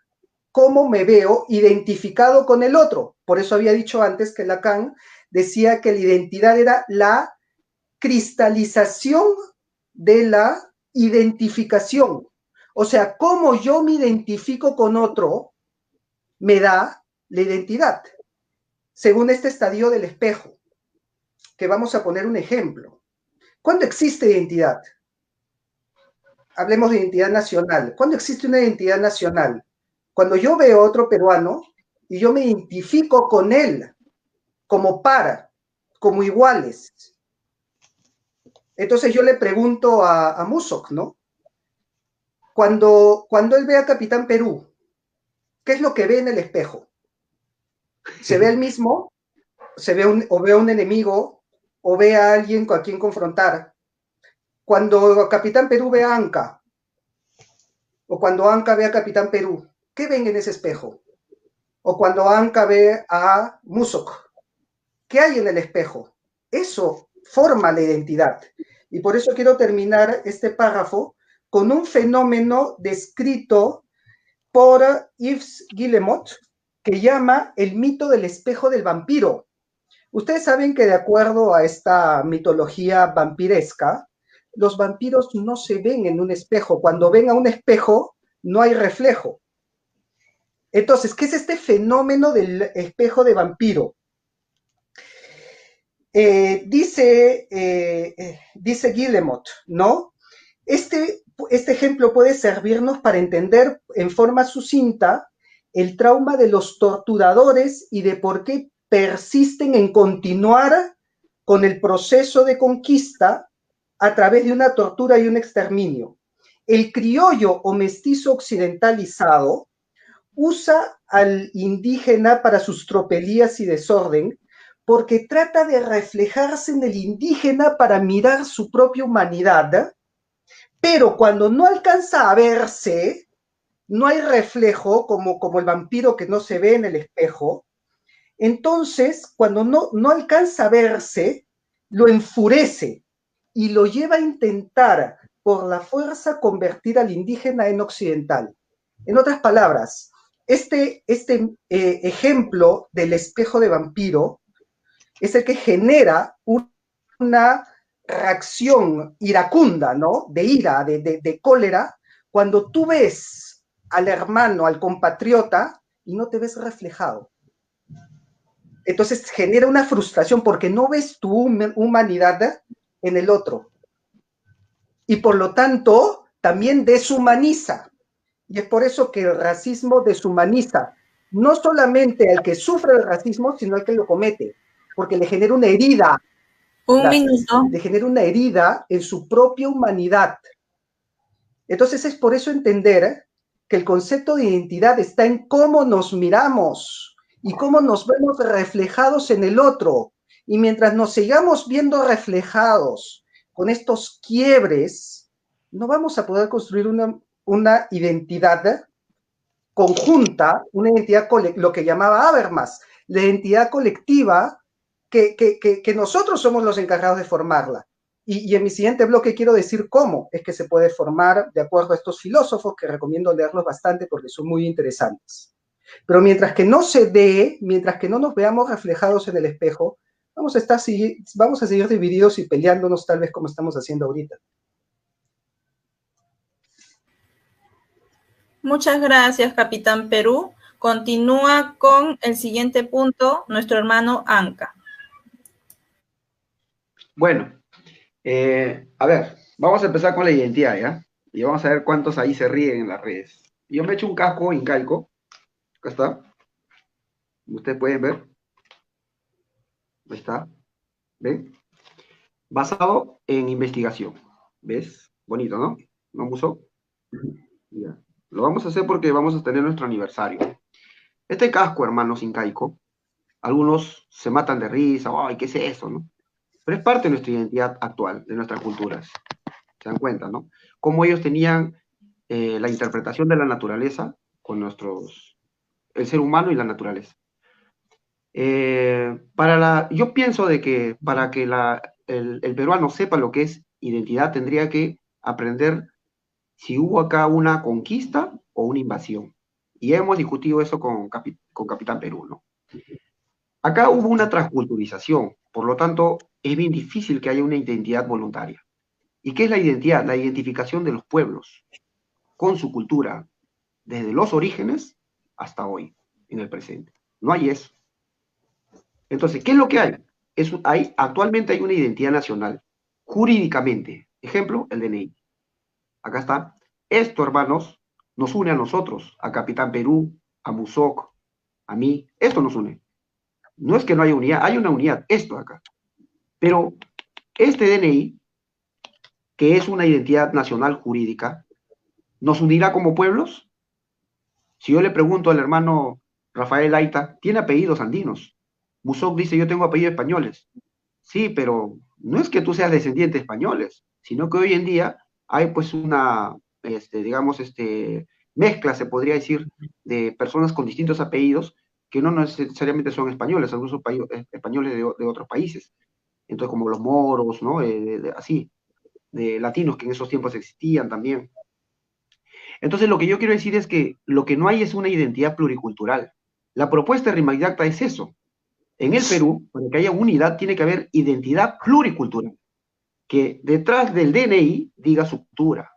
cómo me veo identificado con el otro. Por eso había dicho antes que Lacan decía que la identidad era la cristalización de la identificación. O sea, cómo yo me identifico con otro me da la identidad. Según este estadio del espejo, que vamos a poner un ejemplo. ¿Cuándo existe identidad? Hablemos de identidad nacional. ¿Cuándo existe una identidad nacional? Cuando yo veo a otro peruano y yo me identifico con él como como iguales. Entonces yo le pregunto a Musok, ¿no? Cuando él ve a Capitán Perú, ¿qué es lo que ve en el espejo? ¿Se ve él mismo? ¿O ve a un enemigo? ¿O ve a alguien con quien confrontar? Cuando Capitán Perú ve a Anca, o cuando Anca ve a Capitán Perú, ¿qué ven en ese espejo? O cuando Anca ve a Musok, ¿qué hay en el espejo? Eso forma la identidad. Y por eso quiero terminar este párrafo con un fenómeno descrito por Yves Guillemot, que llama el mito del espejo del vampiro. Ustedes saben que de acuerdo a esta mitología vampiresca, los vampiros no se ven en un espejo. Cuando ven a un espejo, no hay reflejo. Entonces, ¿qué es este fenómeno del espejo de vampiro? Dice Guillemot, ¿no? Este ejemplo puede servirnos para entender en forma sucinta el trauma de los torturadores y de por qué persisten en continuar con el proceso de conquista a través de una tortura y un exterminio. El criollo o mestizo occidentalizado usa al indígena para sus tropelías y desorden porque trata de reflejarse en el indígena para mirar su propia humanidad, pero cuando no alcanza a verse, no hay reflejo como el vampiro que no se ve en el espejo, entonces cuando no alcanza a verse, lo enfurece y lo lleva a intentar por la fuerza convertir al indígena en occidental. En otras palabras, este ejemplo del espejo de vampiro es el que genera una reacción iracunda, ¿no? De ira, de cólera, cuando tú ves al hermano, al compatriota, y no te ves reflejado. Entonces genera una frustración porque no ves tu humanidad en el otro. Y por lo tanto, también deshumaniza. Y es por eso que el racismo deshumaniza no solamente al que sufre el racismo, sino al que lo comete, porque le genera una herida. Le genera una herida en su propia humanidad. Entonces es por eso entender que el concepto de identidad está en cómo nos miramos y cómo nos vemos reflejados en el otro. Y mientras nos sigamos viendo reflejados con estos quiebres, no vamos a poder construir una identidad conjunta, una identidad, lo que llamaba Habermas, la identidad colectiva que nosotros somos los encargados de formarla. Y en mi siguiente bloque quiero decir cómo es que se puede formar de acuerdo a estos filósofos, que recomiendo leerlos bastante porque son muy interesantes. Pero mientras que no se dé, mientras que no nos veamos reflejados en el espejo, vamos a seguir divididos y peleándonos tal vez como estamos haciendo ahorita. Muchas gracias, Capitán Perú. Continúa con el siguiente punto nuestro hermano Anca. Bueno, a ver, vamos a empezar con la identidad, ¿ya? Y vamos a ver cuántos ahí se ríen en las redes. Yo me he hecho un casco incaico. Acá está. Ustedes pueden ver. Ahí está. ¿Ven? Basado en investigación. ¿Ves? Bonito, ¿no? ¿No, Muso? Ya. Lo vamos a hacer porque vamos a tener nuestro aniversario. Este casco, hermanos incaico, algunos se matan de risa. ¡Ay, qué es eso!, ¿no? Pero es parte de nuestra identidad actual, de nuestras culturas. ¿Se dan cuenta, no? Cómo ellos tenían la interpretación de la naturaleza con el ser humano y la naturaleza. Yo pienso de que para que el peruano sepa lo que es identidad, tendría que aprender si hubo acá una conquista o una invasión. Y hemos discutido eso con Capitán Perú, ¿no? Acá hubo una transculturización, por lo tanto, es bien difícil que haya una identidad voluntaria. ¿Y qué es la identidad? La identificación de los pueblos con su cultura, desde los orígenes hasta hoy, en el presente. No hay eso. Entonces, ¿qué es lo que hay? Actualmente hay una identidad nacional, jurídicamente. Ejemplo, el DNI. Acá está. Esto, hermanos, nos une a nosotros, a Capitán Perú, a Musoc, a mí. Esto nos une. No es que no haya unidad, hay una unidad, esto acá. Pero este DNI, que es una identidad nacional jurídica, ¿nos unirá como pueblos? Si yo le pregunto al hermano Rafael Aita, tiene apellidos andinos. Musoc dice, yo tengo apellidos españoles. Sí, pero no es que tú seas descendiente de españoles, sino que hoy en día hay pues una, mezcla, se podría decir, de personas con distintos apellidos que no necesariamente son españoles, algunos son españoles de otros países. Entonces, como los moros, ¿no? Así, de latinos que en esos tiempos existían también. Entonces, lo que yo quiero decir es que lo que no hay es una identidad pluricultural. La propuesta de RIMAC YACTA es eso. En el Perú, para que haya unidad, tiene que haber identidad pluricultural, que detrás del DNI diga su cultura.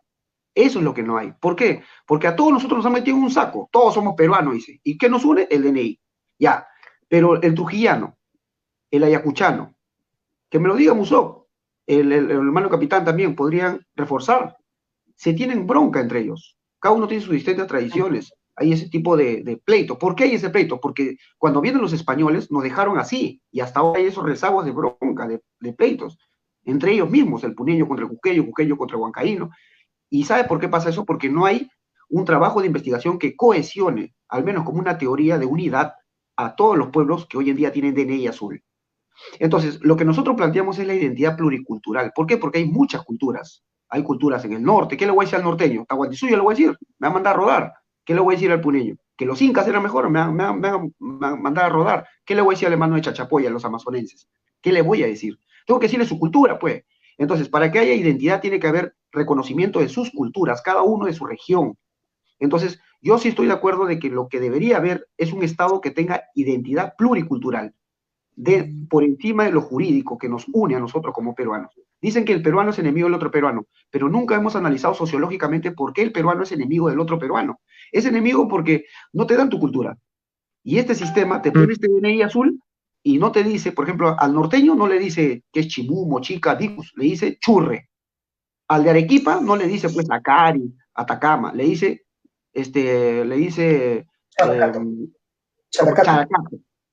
Eso es lo que no hay. ¿Por qué? Porque a todos nosotros nos han metido en un saco. Todos somos peruanos, dice. ¿Y qué nos une? El DNI. Ya. Pero el trujillano, el ayacuchano, que me lo diga Musoc, el hermano capitán también, podrían reforzar. Se tienen bronca entre ellos. Cada uno tiene sus distintas tradiciones. Hay ese tipo de pleito. ¿Por qué hay ese pleito? Porque cuando vienen los españoles nos dejaron así, y hasta ahora hay esos rezagos de bronca, de pleitos, entre ellos mismos, el puneño contra el cuqueyo contra el huancaíno. ¿Y sabe por qué pasa eso? Porque no hay un trabajo de investigación que cohesione, al menos como una teoría de unidad, a todos los pueblos que hoy en día tienen DNI azul. Entonces, lo que nosotros planteamos es la identidad pluricultural. ¿Por qué? Porque hay muchas culturas. Hay culturas en el norte. ¿Qué le voy a decir al norteño? Tahuantinsuyo le voy a decir. Me va a mandar a rodar. ¿Qué le voy a decir al puneño? Que los incas eran mejores. Me va a mandar a rodar. ¿Qué le voy a decir al hermano de Chachapoya, a los amazonenses? ¿Qué le voy a decir? Tengo que decirle su cultura, pues. Entonces, para que haya identidad tiene que haber reconocimiento de sus culturas, cada uno de su región. Entonces, yo sí estoy de acuerdo de que lo que debería haber es un Estado que tenga identidad pluricultural, por encima de lo jurídico que nos une a nosotros como peruanos. Dicen que el peruano es enemigo del otro peruano, pero nunca hemos analizado sociológicamente por qué el peruano es enemigo del otro peruano. Es enemigo porque no te dan tu cultura. Y este sistema te pone este DNI azul y no te dice, por ejemplo, al norteño no le dice que es chimú, mochica, dicus, le dice churre. Al de Arequipa no le dice pues Acari, Atacama, le dice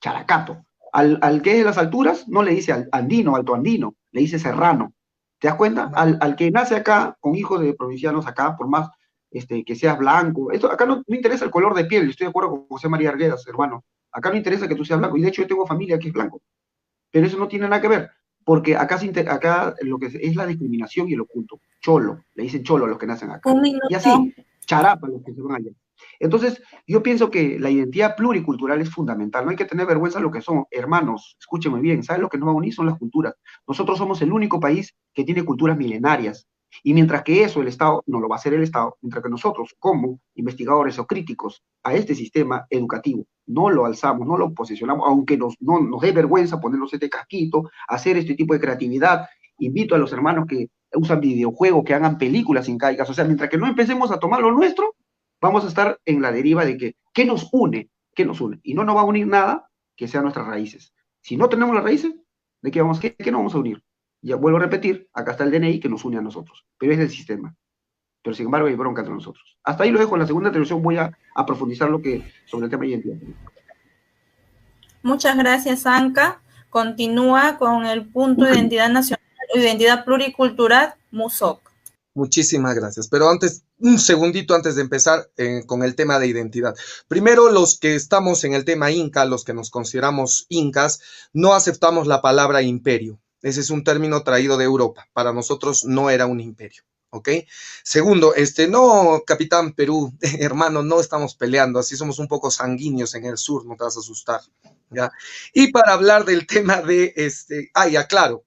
Characato. Al que es de las alturas no le dice andino, alto andino, le dice serrano. ¿Te das cuenta? Al que nace acá, con hijos de provincianos acá, por más que seas blanco, acá no interesa el color de piel, estoy de acuerdo con José María Arguedas, hermano. Acá no interesa que tú seas blanco, y de hecho yo tengo familia que es blanco. Pero eso no tiene nada que ver, porque acá lo que es la discriminación y el oculto. Cholo, le dicen cholo a los que nacen acá. Y así, charapa a los que se van allá. Entonces, yo pienso que la identidad pluricultural es fundamental. No hay que tener vergüenza de lo que son. Hermanos, escúchenme bien, ¿saben lo que nos va a unir? Son las culturas. Nosotros somos el único país que tiene culturas milenarias. Y mientras que eso el Estado, no lo va a hacer el Estado, mientras que nosotros, como investigadores o críticos a este sistema educativo, no lo alzamos, no lo posicionamos, aunque no nos dé vergüenza ponernos este casquito, hacer este tipo de creatividad. Invito a los hermanos que usan videojuegos, que hagan películas incaicas. O sea, mientras que no empecemos a tomar lo nuestro, vamos a estar en la deriva de que, ¿qué nos une? ¿Qué nos une? Y no nos va a unir nada que sean nuestras raíces. Si no tenemos las raíces, ¿de qué vamos? ¿Qué nos vamos a unir? Ya vuelvo a repetir, acá está el DNI que nos une a nosotros, pero es el sistema. Pero sin embargo hay bronca entre nosotros. Hasta ahí lo dejo. En la segunda televisión voy a profundizar sobre el tema de identidad. Muchas gracias, Anca. Continúa con el punto de identidad nacional, identidad pluricultural, Musoc. Muchísimas gracias. Pero antes, un segundito antes de empezar con el tema de identidad. Primero, los que estamos en el tema inca, los que nos consideramos incas, no aceptamos la palabra imperio. Ese es un término traído de Europa. Para nosotros no era un imperio. ¿ok? Segundo, no, Capitán Perú, hermano, no estamos peleando, así somos un poco sanguíneos en el sur, no te vas a asustar, ¿ya? Y para hablar del tema de, ya, claro,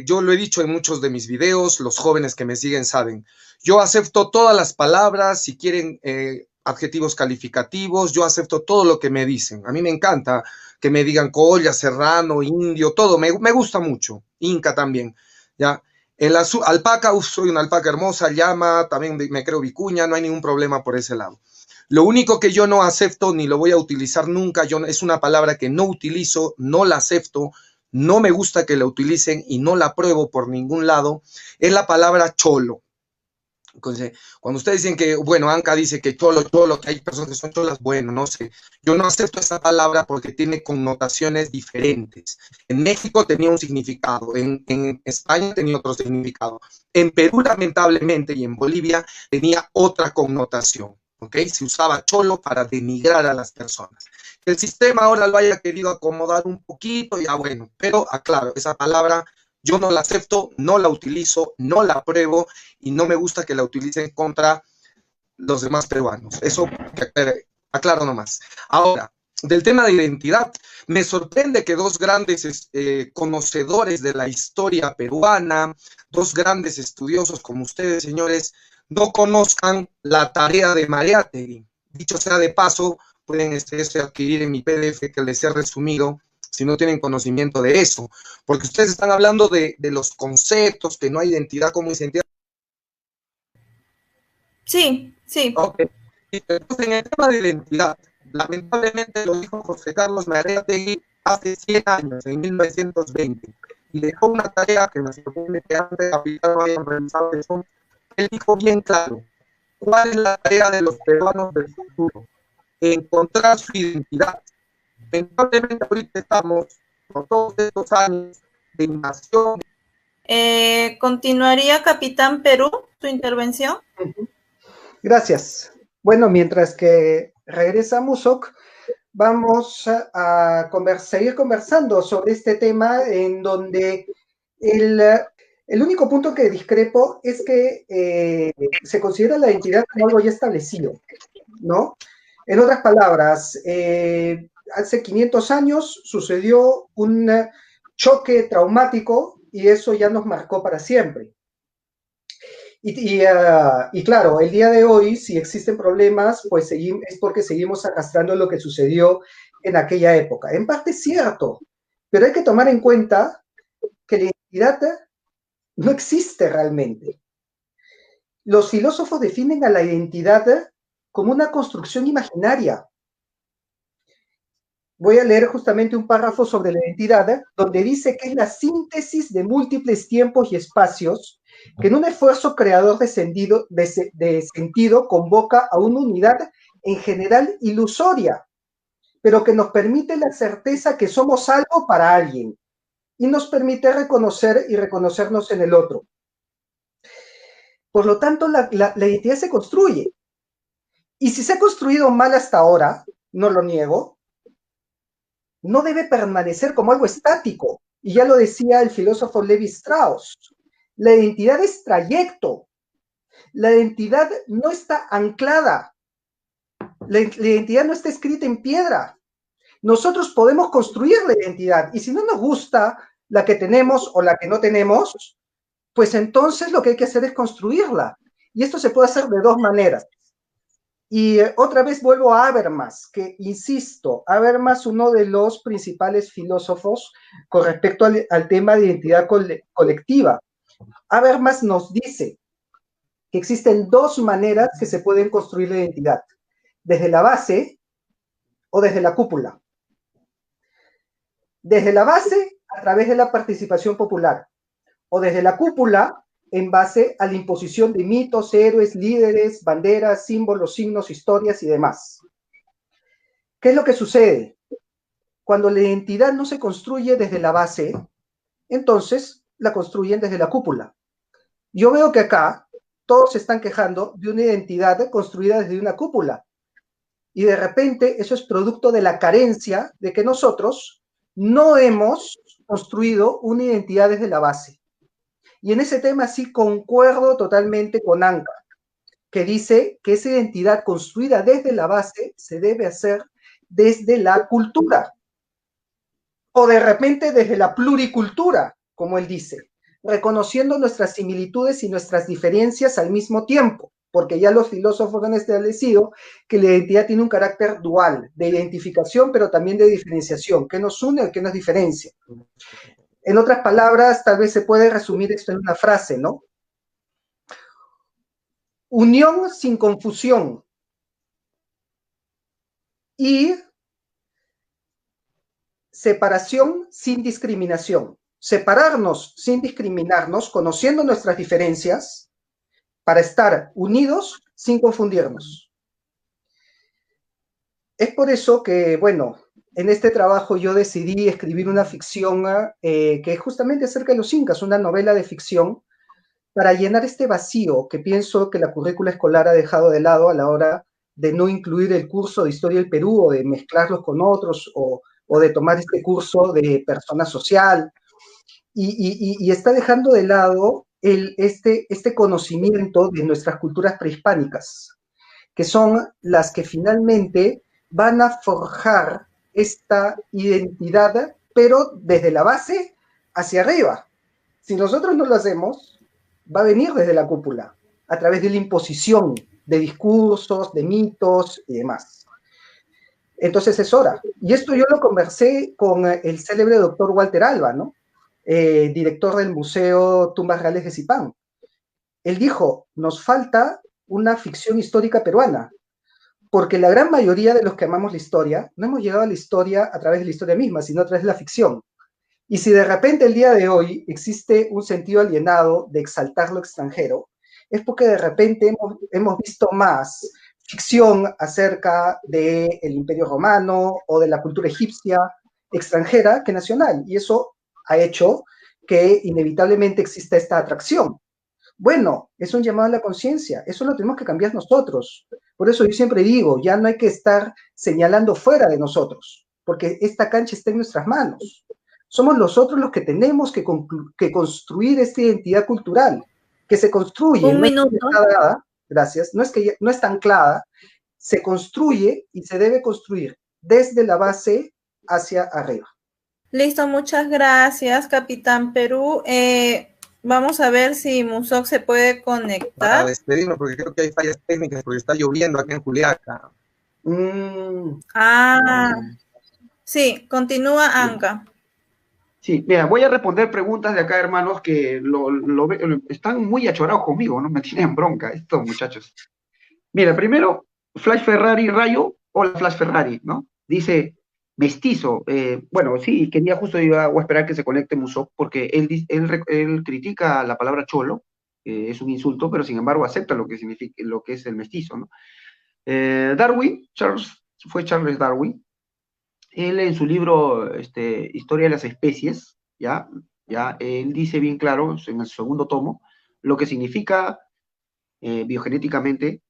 yo lo he dicho en muchos de mis videos, los jóvenes que me siguen saben, yo acepto todas las palabras, si quieren adjetivos calificativos, yo acepto todo lo que me dicen, a mí me encanta que me digan colla, serrano, indio, todo, me gusta mucho, inca también, ¿ya? El alpaca, soy una alpaca hermosa, llama, también me creo vicuña, no hay ningún problema por ese lado. Lo único que yo no acepto ni lo voy a utilizar nunca, es una palabra que no utilizo, no la acepto, no me gusta que la utilicen y no la apruebo por ningún lado, es la palabra cholo. Entonces, cuando ustedes dicen que, bueno, Anca dice que cholo, que hay personas que son cholas, bueno, no sé. Yo no acepto esa palabra porque tiene connotaciones diferentes. En México tenía un significado, en España tenía otro significado. En Perú, lamentablemente, y en Bolivia tenía otra connotación, ¿ok? Se usaba cholo para denigrar a las personas. El sistema ahora lo haya querido acomodar un poquito, ya bueno, pero aclaro, esa palabra yo no la acepto, no la utilizo, no la apruebo y no me gusta que la utilicen contra los demás peruanos. Eso aclaro nomás. Ahora, del tema de identidad, me sorprende que dos grandes conocedores de la historia peruana, dos grandes estudiosos como ustedes, señores, no conozcan la tarea de Mariátegui. Dicho sea de paso, pueden adquirir en mi PDF que les he resumido, si no tienen conocimiento de eso, porque ustedes están hablando de los conceptos, que no hay identidad como identidad. Sí, sí. Okay. Entonces, en el tema de identidad, lamentablemente lo dijo José Carlos Mariátegui hace 100 años, en 1920, y dejó una tarea que me supone que antes de Capitán no hayan realizado eso. Él dijo bien claro, ¿cuál es la tarea de los peruanos del futuro? Encontrar su identidad. Lamentablemente ahorita estamos, por todos estos años de invasión. ¿Continuaría Capitán Perú tu intervención? Gracias. Bueno, mientras que regresa Musok, vamos a seguir conversando sobre este tema en donde el único punto que discrepo es que se considera la identidad como algo ya establecido, ¿no? En otras palabras, hace 500 años sucedió un choque traumático y eso ya nos marcó para siempre. Y claro, el día de hoy, si existen problemas, pues es porque seguimos arrastrando lo que sucedió en aquella época. En parte es cierto, pero hay que tomar en cuenta que la identidad no existe realmente. Los filósofos definen a la identidad como una construcción imaginaria. Voy a leer justamente un párrafo sobre la identidad, donde dice que es la síntesis de múltiples tiempos y espacios que en un esfuerzo creador de sentido convoca a una unidad en general ilusoria, pero que nos permite la certeza que somos algo para alguien y nos permite reconocer y reconocernos en el otro. Por lo tanto, la identidad se construye. Y si se ha construido mal hasta ahora, no lo niego, no debe permanecer como algo estático. Y ya lo decía el filósofo Levi Strauss. La identidad es trayecto. La identidad no está anclada. La identidad no está escrita en piedra. Nosotros podemos construir la identidad. Y si no nos gusta la que tenemos o la que no tenemos, pues entonces lo que hay que hacer es construirla. Y esto se puede hacer de dos maneras. Y otra vez vuelvo a Habermas, que insisto, Habermas, uno de los principales filósofos con respecto al tema de identidad colectiva. Habermas nos dice que existen dos maneras que se pueden construir la identidad, desde la base o desde la cúpula. Desde la base, a través de la participación popular, o desde la cúpula, en base a la imposición de mitos, héroes, líderes, banderas, símbolos, signos, historias y demás. ¿Qué es lo que sucede? Cuando la identidad no se construye desde la base, entonces la construyen desde la cúpula. Yo veo que acá todos se están quejando de una identidad construida desde una cúpula. Y de repente eso es producto de la carencia de que nosotros no hemos construido una identidad desde la base. Y en ese tema sí concuerdo totalmente con Anca, que dice que esa identidad construida desde la base se debe hacer desde la cultura, o de repente desde la pluricultura, como él dice, reconociendo nuestras similitudes y nuestras diferencias al mismo tiempo, porque ya los filósofos han establecido que la identidad tiene un carácter dual, de identificación, pero también de diferenciación, que nos une y que nos diferencia. En otras palabras, tal vez se puede resumir esto en una frase, ¿no? Unión sin confusión y separación sin discriminación. Separarnos sin discriminarnos, conociendo nuestras diferencias, para estar unidos sin confundirnos. Es por eso que, bueno, en este trabajo yo decidí escribir una ficción que es justamente acerca de los incas, una novela de ficción, para llenar este vacío que pienso que la currícula escolar ha dejado de lado a la hora de no incluir el curso de Historia del Perú o de mezclarlos con otros o de tomar este curso de persona social y está dejando de lado este conocimiento de nuestras culturas prehispánicas, que son las que finalmente van a forjar esta identidad, pero desde la base hacia arriba. Si nosotros no lo hacemos, va a venir desde la cúpula, a través de la imposición de discursos, de mitos y demás. Entonces es hora. Y esto yo lo conversé con el célebre doctor Walter Alba, ¿no? Director del Museo Tumbas Reales de Zipán. Él dijo, nos falta una ficción histórica peruana, porque la gran mayoría de los que amamos la historia, no hemos llegado a la historia a través de la historia misma, sino a través de la ficción. Y si de repente el día de hoy existe un sentido alienado de exaltar lo extranjero, es porque de repente hemos visto más ficción acerca del Imperio Romano o de la cultura egipcia extranjera que nacional. Y eso ha hecho que inevitablemente exista esta atracción. Bueno, es un llamado a la conciencia, eso lo tenemos que cambiar nosotros. Por eso yo siempre digo, ya no hay que estar señalando fuera de nosotros, porque esta cancha está en nuestras manos. Somos nosotros los que tenemos que construir esta identidad cultural, que se construye, Un minuto. Gracias, no está anclada, se construye y se debe construir desde la base hacia arriba. Listo, muchas gracias, Capitán Perú. Vamos a ver si Musoc se puede conectar. Para despedirnos, porque creo que hay fallas técnicas, porque está lloviendo acá en Juliaca. Sí, continúa, Anca. Sí, mira, voy a responder preguntas de acá, hermanos, que están muy achorados conmigo, ¿no? Me tienen bronca estos muchachos. Mira, primero, Flash Ferrari Rayo, hola Flash Ferrari, ¿no? Dice, mestizo, bueno, sí, quería justo voy a esperar que se conecte Musoc, porque él critica la palabra cholo, es un insulto, pero sin embargo acepta lo que significa, lo que es el mestizo, ¿no? Darwin, Charles Darwin, él en su libro Historia de las Especies, ¿ya? Él dice bien claro, en el segundo tomo, lo que significa biogenéticamente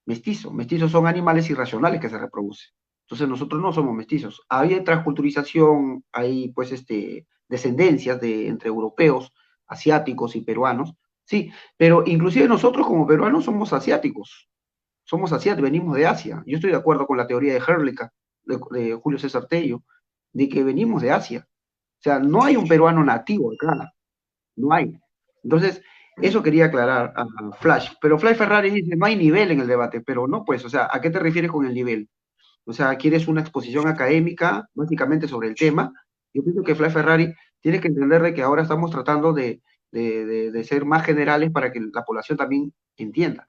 mestizo. Mestizos son animales irracionales que se reproducen. Entonces nosotros no somos mestizos. Hay transculturización, hay pues descendencias entre europeos, asiáticos y peruanos, sí, pero inclusive nosotros como peruanos somos asiáticos, venimos de Asia. Yo estoy de acuerdo con la teoría de Herlica, de Julio César Tello, de que venimos de Asia. O sea, no hay un peruano nativo acá, no hay. Entonces, eso quería aclarar a Flash. Pero Flash Ferrari dice, no hay nivel en el debate, pero no, pues, o sea, ¿a qué te refieres con el nivel? O sea, ¿quieres una exposición académica, básicamente sobre el tema? Yo pienso que Flash Ferrari tiene que entender de que ahora estamos tratando de ser más generales para que la población también entienda.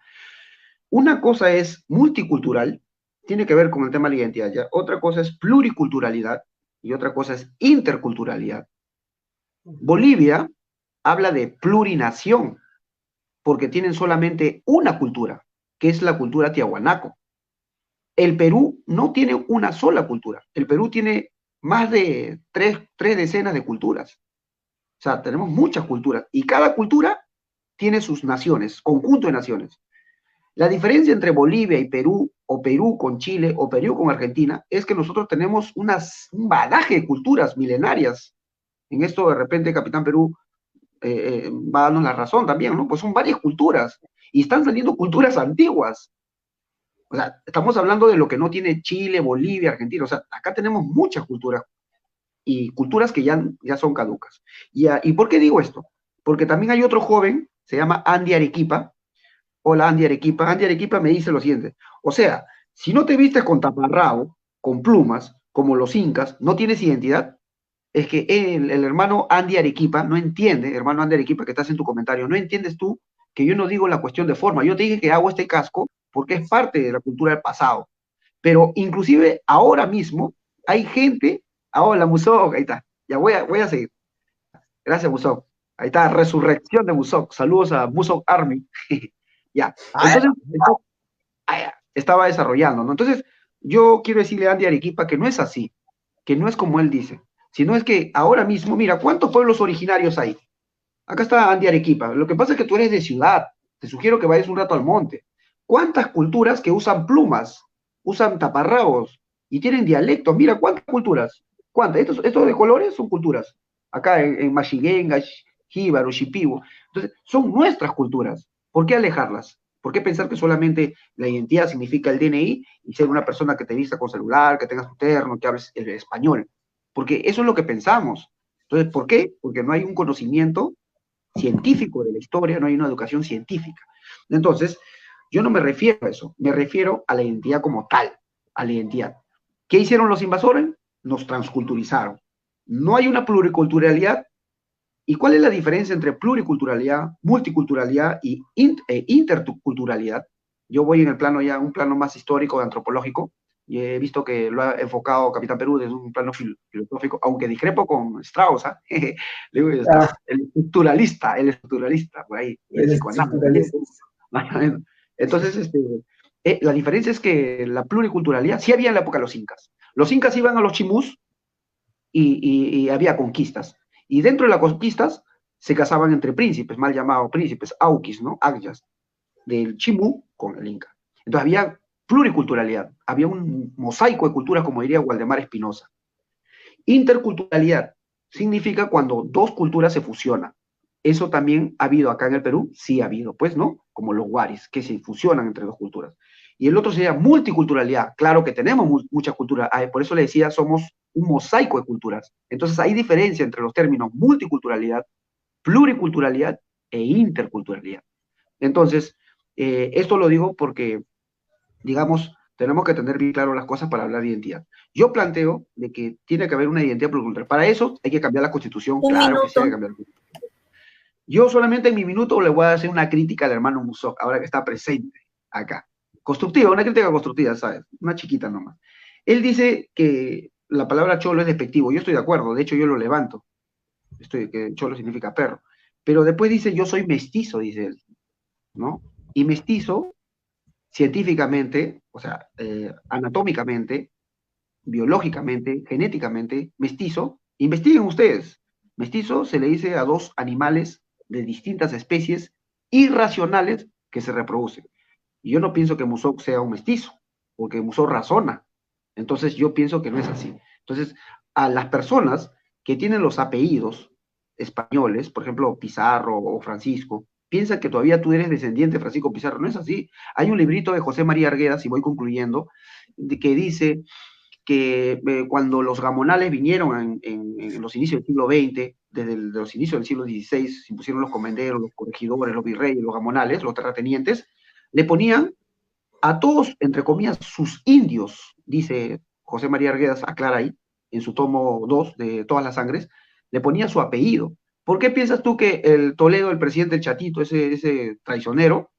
Una cosa es multicultural, tiene que ver con el tema de la identidad, ¿ya? Otra cosa es pluriculturalidad y otra cosa es interculturalidad. Bolivia habla de plurinación, porque tienen solamente una cultura, que es la cultura tiahuanaco. El Perú no tiene una sola cultura. El Perú tiene más de tres decenas de culturas. O sea, tenemos muchas culturas, y cada cultura tiene sus naciones, conjunto de naciones. La diferencia entre Bolivia y Perú, o Perú con Chile, o Perú con Argentina, es que nosotros tenemos un bagaje de culturas milenarias. En esto, de repente, Capitán Perú va a darnos la razón también, ¿no? Pues son varias culturas y están saliendo culturas antiguas. O sea, estamos hablando de lo que no tiene Chile, Bolivia, Argentina. O sea, acá tenemos muchas culturas y culturas que ya son caducas. ¿Y por qué digo esto? Porque también hay otro joven, se llama Andy Arequipa. Hola, Andy Arequipa. Andy Arequipa me dice lo siguiente. O sea, si no te vistes con taparrabo, con plumas, como los incas, no tienes identidad. Es que el hermano Andy Arequipa no entiende, hermano Andy Arequipa, que estás en tu comentario, no entiendes tú que yo no digo la cuestión de forma. Yo te dije que hago este casco porque es parte de la cultura del pasado. Pero inclusive ahora mismo hay gente, hola Musok, ahí está, ya voy a seguir. Gracias Musok. Ahí está, resurrección de Musok. Saludos a Musok Army. Ya, entonces, estaba desarrollando, ¿no? Entonces, yo quiero decirle a Andy Arequipa que no es así, que no es como él dice, sino es que ahora mismo, mira, ¿cuántos pueblos originarios hay? Acá está Andy Arequipa. Lo que pasa es que tú eres de ciudad. Te sugiero que vayas un rato al monte. ¿Cuántas culturas que usan plumas, usan taparrabos y tienen dialectos? Mira, ¿cuántas culturas? ¿Cuántas? Estos de colores son culturas. Acá en Mashiguenga, Jíbaro, Shipibo. Entonces, son nuestras culturas. ¿Por qué alejarlas? ¿Por qué pensar que solamente la identidad significa el DNI y ser una persona que te vista con celular, que tengas tu terno, que hables el español? Porque eso es lo que pensamos. Entonces, ¿por qué? Porque no hay un conocimiento científico de la historia, no hay una educación científica. Entonces, yo no me refiero a eso, me refiero a la identidad como tal, a la identidad. ¿Qué hicieron los invasores? Nos transculturizaron. No hay una pluriculturalidad. ¿Y cuál es la diferencia entre pluriculturalidad, multiculturalidad y interculturalidad? Yo voy en el plano ya, un plano más histórico, antropológico, y he visto que lo ha enfocado Capitán Perú desde un plano filosófico, aunque discrepo con Strauss, ¿eh? El estructuralista, por ahí, el psicoanálisis. Entonces, la diferencia es que la pluriculturalidad sí había en la época de los incas. Los incas iban a los chimús y había conquistas. Y dentro de las conquistas se casaban entre príncipes, mal llamados príncipes, auquis, ¿no? Agyas, del chimú con el inca. Entonces había pluriculturalidad, había un mosaico de culturas, como diría Waldemar Espinosa. Interculturalidad significa cuando dos culturas se fusionan. ¿Eso también ha habido acá en el Perú? Sí ha habido, pues, ¿no? Como los guaris, que se fusionan entre dos culturas. Y el otro sería multiculturalidad. Claro que tenemos muchas culturas, por eso le decía, somos un mosaico de culturas. Entonces hay diferencia entre los términos multiculturalidad, pluriculturalidad e interculturalidad. Entonces, esto lo digo porque, digamos, tenemos que tener bien claro las cosas para hablar de identidad. Yo planteo de que tiene que haber una identidad pluricultural. Para eso hay que cambiar la Constitución. Claro que sí hay que cambiar la Constitución. Yo solamente en mi minuto le voy a hacer una crítica al hermano Musok, ahora que está presente acá. Constructiva, una crítica constructiva, ¿sabes? Una chiquita nomás. Él dice que la palabra cholo es despectivo. Yo estoy de acuerdo, de hecho yo lo levanto. Que cholo significa perro. Pero después dice, yo soy mestizo, dice él, ¿no? Y mestizo, científicamente, o sea, anatómicamente, biológicamente, genéticamente, mestizo, investiguen ustedes. Mestizo se le dice a dos animales de distintas especies irracionales que se reproducen. Y yo no pienso que Musok sea un mestizo, porque Musok razona. Entonces yo pienso que no es así. Entonces, a las personas que tienen los apellidos españoles, por ejemplo, Pizarro o Francisco, piensan que todavía tú eres descendiente de Francisco Pizarro. No es así. Hay un librito de José María Arguedas, y voy concluyendo, que dice que cuando los gamonales vinieron en los inicios del siglo XX, desde los inicios del siglo XVI, se impusieron los comenderos, los corregidores, los virreyes, los gamonales, los terratenientes, le ponían a todos, entre comillas, sus indios, dice José María Arguedas, aclara ahí, en su tomo 2 de Todas las Sangres, le ponía su apellido. ¿Por qué piensas tú que el Toledo, el presidente del Chatito, ese traicionero,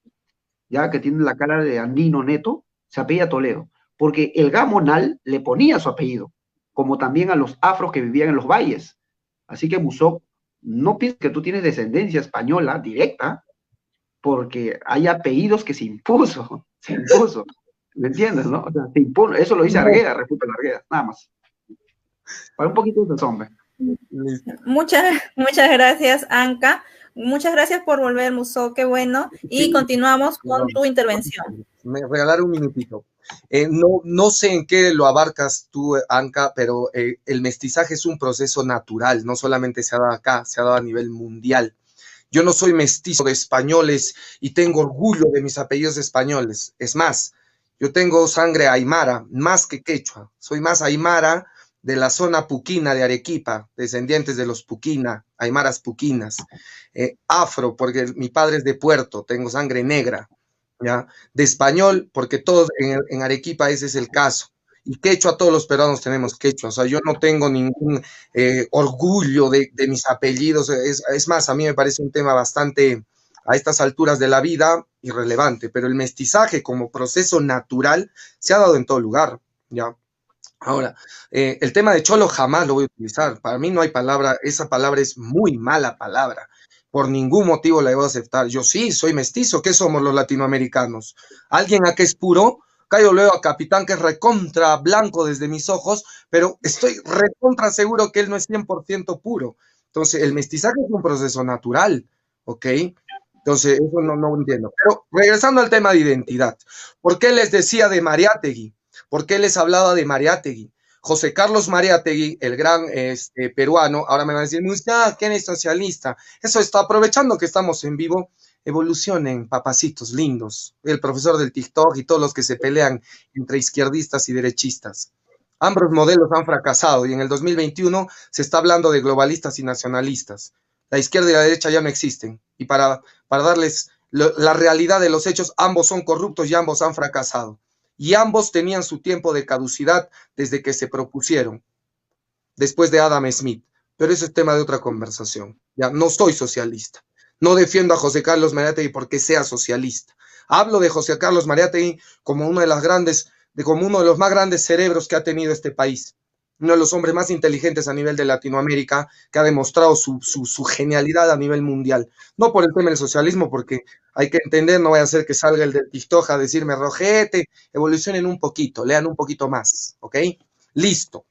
ya que tiene la cara de andino neto, se apellida Toledo? Porque el gamonal le ponía su apellido, como también a los afros que vivían en los valles. Así que Musok, no pienses que tú tienes descendencia española directa, porque hay apellidos que se impuso. ¿Me entiendes, no? O sea, se impone, eso lo dice Arguedas, refuta Arguedas, nada más. Para un poquito de sombra. Muchas gracias, Anka. Muchas gracias por volver, Musok, qué bueno. Y sí, continuamos con tu intervención. Me regalaron un minutito. No sé en qué lo abarcas tú, Anka, pero el mestizaje es un proceso natural, no solamente se ha dado acá, se ha dado a nivel mundial. Yo no soy mestizo de españoles y tengo orgullo de mis apellidos españoles. Es más, yo tengo sangre aymara, más que quechua. Soy más aymara de la zona puquina de Arequipa, descendientes de los puquina, aymaras puquinas. Afro, porque mi padre es de Puerto, tengo sangre negra. ¿Ya? De español, porque todos en Arequipa ese es el caso. Y quechua, todos los peruanos tenemos quechua. O sea, yo no tengo ningún orgullo de mis apellidos. Es más, a mí me parece un tema bastante, a estas alturas de la vida, irrelevante. Pero el mestizaje como proceso natural se ha dado en todo lugar. ¿Ya? Ahora, el tema de cholo jamás lo voy a utilizar. Para mí no hay palabra, esa palabra es muy mala palabra. Por ningún motivo la debo aceptar. Yo sí, soy mestizo. ¿Qué somos los latinoamericanos? ¿Alguien acá es puro? Acá yo leo a Capitán que es recontra blanco desde mis ojos, pero estoy recontra seguro que él no es 100% puro. Entonces, el mestizaje es un proceso natural, ¿ok? Entonces, eso no entiendo. Pero regresando al tema de identidad, ¿por qué les decía de Mariátegui? ¿Por qué les hablaba de Mariátegui? José Carlos Mariátegui, el gran peruano, ahora me van a decir, ¿quién es socialista? Eso está aprovechando que estamos en vivo, evolucionen, papacitos lindos, el profesor del TikTok y todos los que se pelean entre izquierdistas y derechistas. Ambos modelos han fracasado y en el 2021 se está hablando de globalistas y nacionalistas. La izquierda y la derecha ya no existen y para darles la realidad de los hechos, ambos son corruptos y ambos han fracasado. Y ambos tenían su tiempo de caducidad desde que se propusieron, después de Adam Smith. Pero eso es tema de otra conversación. Ya no soy socialista. No defiendo a José Carlos Mariátegui porque sea socialista. Hablo de José Carlos Mariátegui como uno de los más grandes cerebros que ha tenido este país. Uno de los hombres más inteligentes a nivel de Latinoamérica, que ha demostrado su genialidad a nivel mundial. No por el tema del socialismo, porque hay que entender, no vaya a ser que salga el del TikTok a decirme, Rojete, evolucionen un poquito, lean un poquito más, ¿ok? Listo.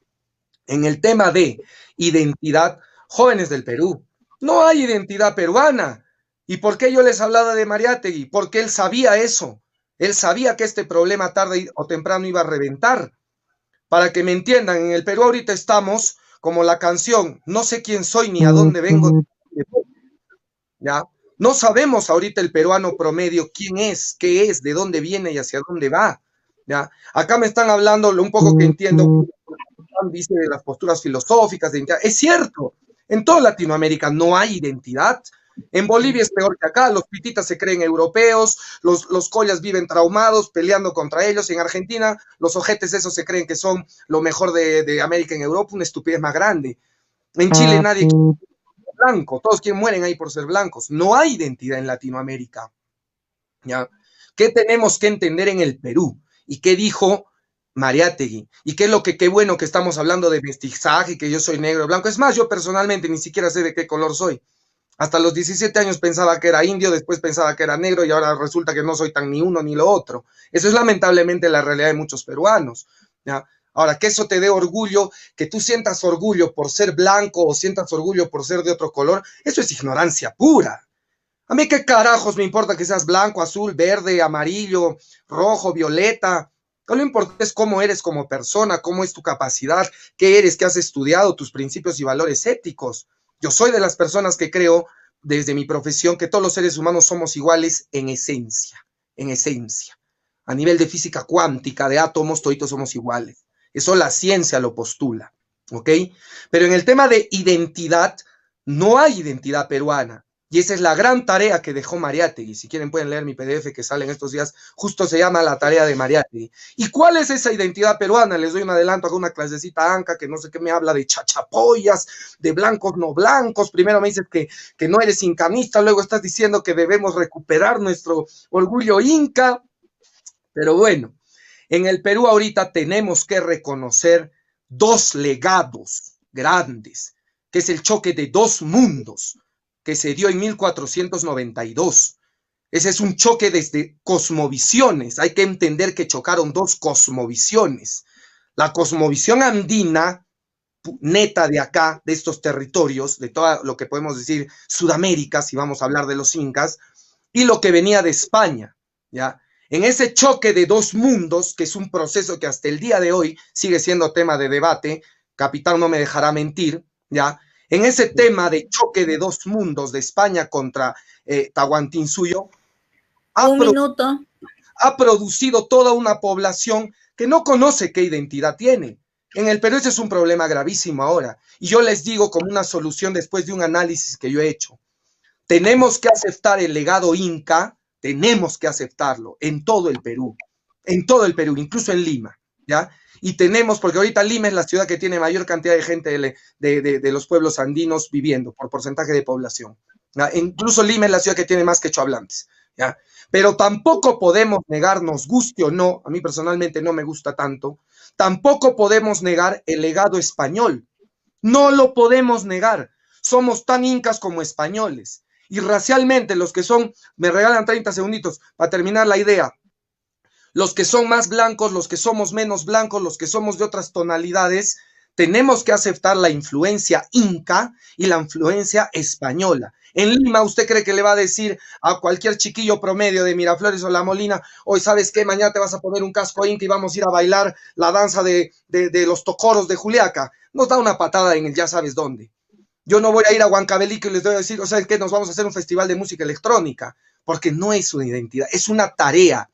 En el tema de identidad, jóvenes del Perú, no hay identidad peruana. ¿Y por qué yo les hablaba de Mariátegui? Porque él sabía eso. Él sabía que este problema tarde o temprano iba a reventar. Para que me entiendan, en el Perú ahorita estamos como la canción, no sé quién soy ni a dónde vengo. ¿Ya? No sabemos ahorita el peruano promedio quién es, qué es, de dónde viene y hacia dónde va. ¿Ya? Acá me están hablando un poco que entiendo, dice de las posturas filosóficas, de identidad. Es cierto, en toda Latinoamérica no hay identidad. En Bolivia es peor que acá, los pititas se creen europeos, los collas viven traumados, peleando contra ellos. En Argentina, los ojetes esos se creen que son lo mejor de América en Europa, una estupidez más grande. En Chile nadie quiere ser blanco, todos quienes mueren ahí por ser blancos. No hay identidad en Latinoamérica. ¿Ya? ¿Qué tenemos que entender en el Perú? ¿Y qué dijo Mariátegui? ¿Y qué bueno que estamos hablando de mestizaje, que yo soy negro o blanco? Es más, yo personalmente ni siquiera sé de qué color soy. Hasta los 17 años pensaba que era indio, después pensaba que era negro y ahora resulta que no soy tan ni uno ni lo otro. Eso es lamentablemente la realidad de muchos peruanos. ¿Ya? Ahora, que eso te dé orgullo, que tú sientas orgullo por ser blanco o sientas orgullo por ser de otro color, eso es ignorancia pura. A mí qué carajos me importa que seas blanco, azul, verde, amarillo, rojo, violeta. No lo importante es cómo eres como persona, cómo es tu capacidad, qué eres, qué has estudiado, tus principios y valores éticos. Yo soy de las personas que creo, desde mi profesión, que todos los seres humanos somos iguales en esencia, en esencia. A nivel de física cuántica, de átomos, toditos somos iguales. Eso la ciencia lo postula, ¿ok? Pero en el tema de identidad, no hay identidad peruana. Y esa es la gran tarea que dejó Mariátegui. Si quieren pueden leer mi PDF que sale en estos días, justo se llama La tarea de Mariátegui. ¿Y cuál es esa identidad peruana? Les doy un adelanto, hago una clasecita Anca, que no sé qué me habla de chachapollas, de blancos no blancos. Primero me dices que no eres incanista, luego estás diciendo que debemos recuperar nuestro orgullo inca. Pero bueno, en el Perú ahorita tenemos que reconocer dos legados grandes, que es el choque de dos mundos, que se dio en 1492. Ese es un choque desde cosmovisiones. Hay que entender que chocaron dos cosmovisiones. La cosmovisión andina, neta de acá, de estos territorios, de todo lo que podemos decir Sudamérica, si vamos a hablar de los incas, y lo que venía de España, ¿ya? En ese choque de dos mundos, que es un proceso que hasta el día de hoy sigue siendo tema de debate, Capitán no me dejará mentir, ¿ya? en ese tema de choque de dos mundos de España contra Tahuantinsuyo, ha producido toda una población que no conoce qué identidad tiene. En el Perú ese es un problema gravísimo ahora. Y yo les digo como una solución después de un análisis que yo he hecho. Tenemos que aceptar el legado inca, tenemos que aceptarlo en todo el Perú, incluso en Lima, ¿ya? Y tenemos, porque ahorita Lima es la ciudad que tiene mayor cantidad de gente de los pueblos andinos viviendo por porcentaje de población, ¿ya? Incluso Lima es la ciudad que tiene más quechohablantes, ¿ya? Pero tampoco podemos negarnos, guste o no, a mí personalmente no me gusta tanto, tampoco podemos negar el legado español. No lo podemos negar. Somos tan incas como españoles. Y racialmente, los que son, me regalan 30 segunditos para terminar la idea, los que son más blancos, los que somos menos blancos, los que somos de otras tonalidades, tenemos que aceptar la influencia inca y la influencia española. En Lima, ¿usted cree que le va a decir a cualquier chiquillo promedio de Miraflores o La Molina, hoy sabes qué, mañana te vas a poner un casco inca y vamos a ir a bailar la danza de los tocoros de Juliaca? Nos da una patada en el ya sabes dónde. Yo no voy a ir a Huancavelica y les voy a decir, o sea, que nos vamos a hacer un festival de música electrónica, porque no es una identidad, es una tarea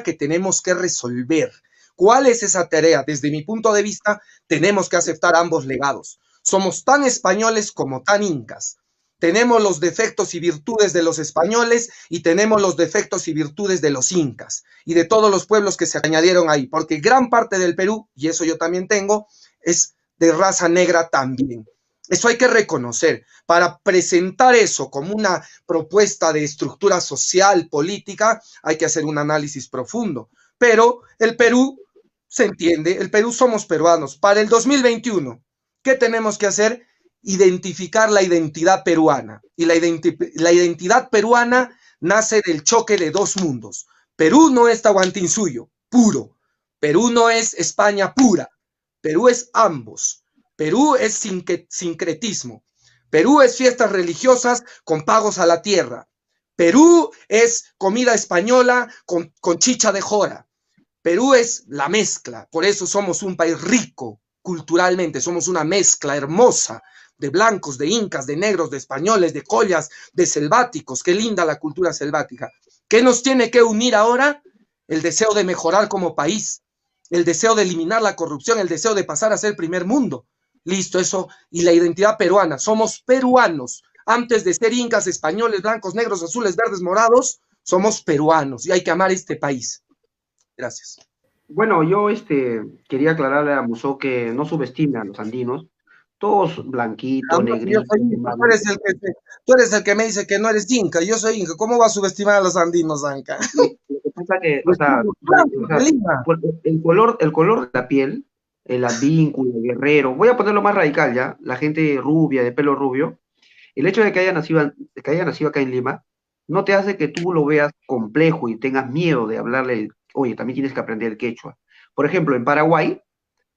que tenemos que resolver. ¿Cuál es esa tarea? Desde mi punto de vista, tenemos que aceptar ambos legados. Somos tan españoles como tan incas. Tenemos los defectos y virtudes de los españoles y tenemos los defectos y virtudes de los incas y de todos los pueblos que se añadieron ahí, porque gran parte del Perú, y eso yo también tengo, es de raza negra también. Eso hay que reconocer. Para presentar eso como una propuesta de estructura social, política, hay que hacer un análisis profundo. Pero el Perú, se entiende, el Perú somos peruanos. Para el 2021, ¿qué tenemos que hacer? Identificar la identidad peruana. Y la identidad peruana nace del choque de dos mundos. Perú no es Tahuantinsuyo, puro. Perú no es España pura. Perú es ambos. Perú es sincretismo. Perú es fiestas religiosas con pagos a la tierra. Perú es comida española con chicha de jora. Perú es la mezcla. Por eso somos un país rico culturalmente. Somos una mezcla hermosa de blancos, de incas, de negros, de españoles, de collas, de selváticos. Qué linda la cultura selvática. ¿Qué nos tiene que unir ahora? El deseo de mejorar como país, el deseo de eliminar la corrupción, el deseo de pasar a ser primer mundo. Listo, eso. Y la identidad peruana. Somos peruanos. Antes de ser incas, españoles, blancos, negros, azules, verdes, morados, somos peruanos y hay que amar este país. Gracias. Bueno, yo quería aclararle a Musó que no subestime a los andinos. Todos blanquitos, negritos. Tú eres el que me dice que no eres inca. Yo soy inca. ¿Cómo va a subestimar a los andinos, Anca? Lo que pasa que, el color de la piel, el advíncula, el guerrero, voy a ponerlo más radical ya, la gente rubia, de pelo rubio, el hecho de que haya nacido acá en Lima, no te hace que tú lo veas complejo y tengas miedo de hablarle, oye, también tienes que aprender el quechua. Por ejemplo, en Paraguay,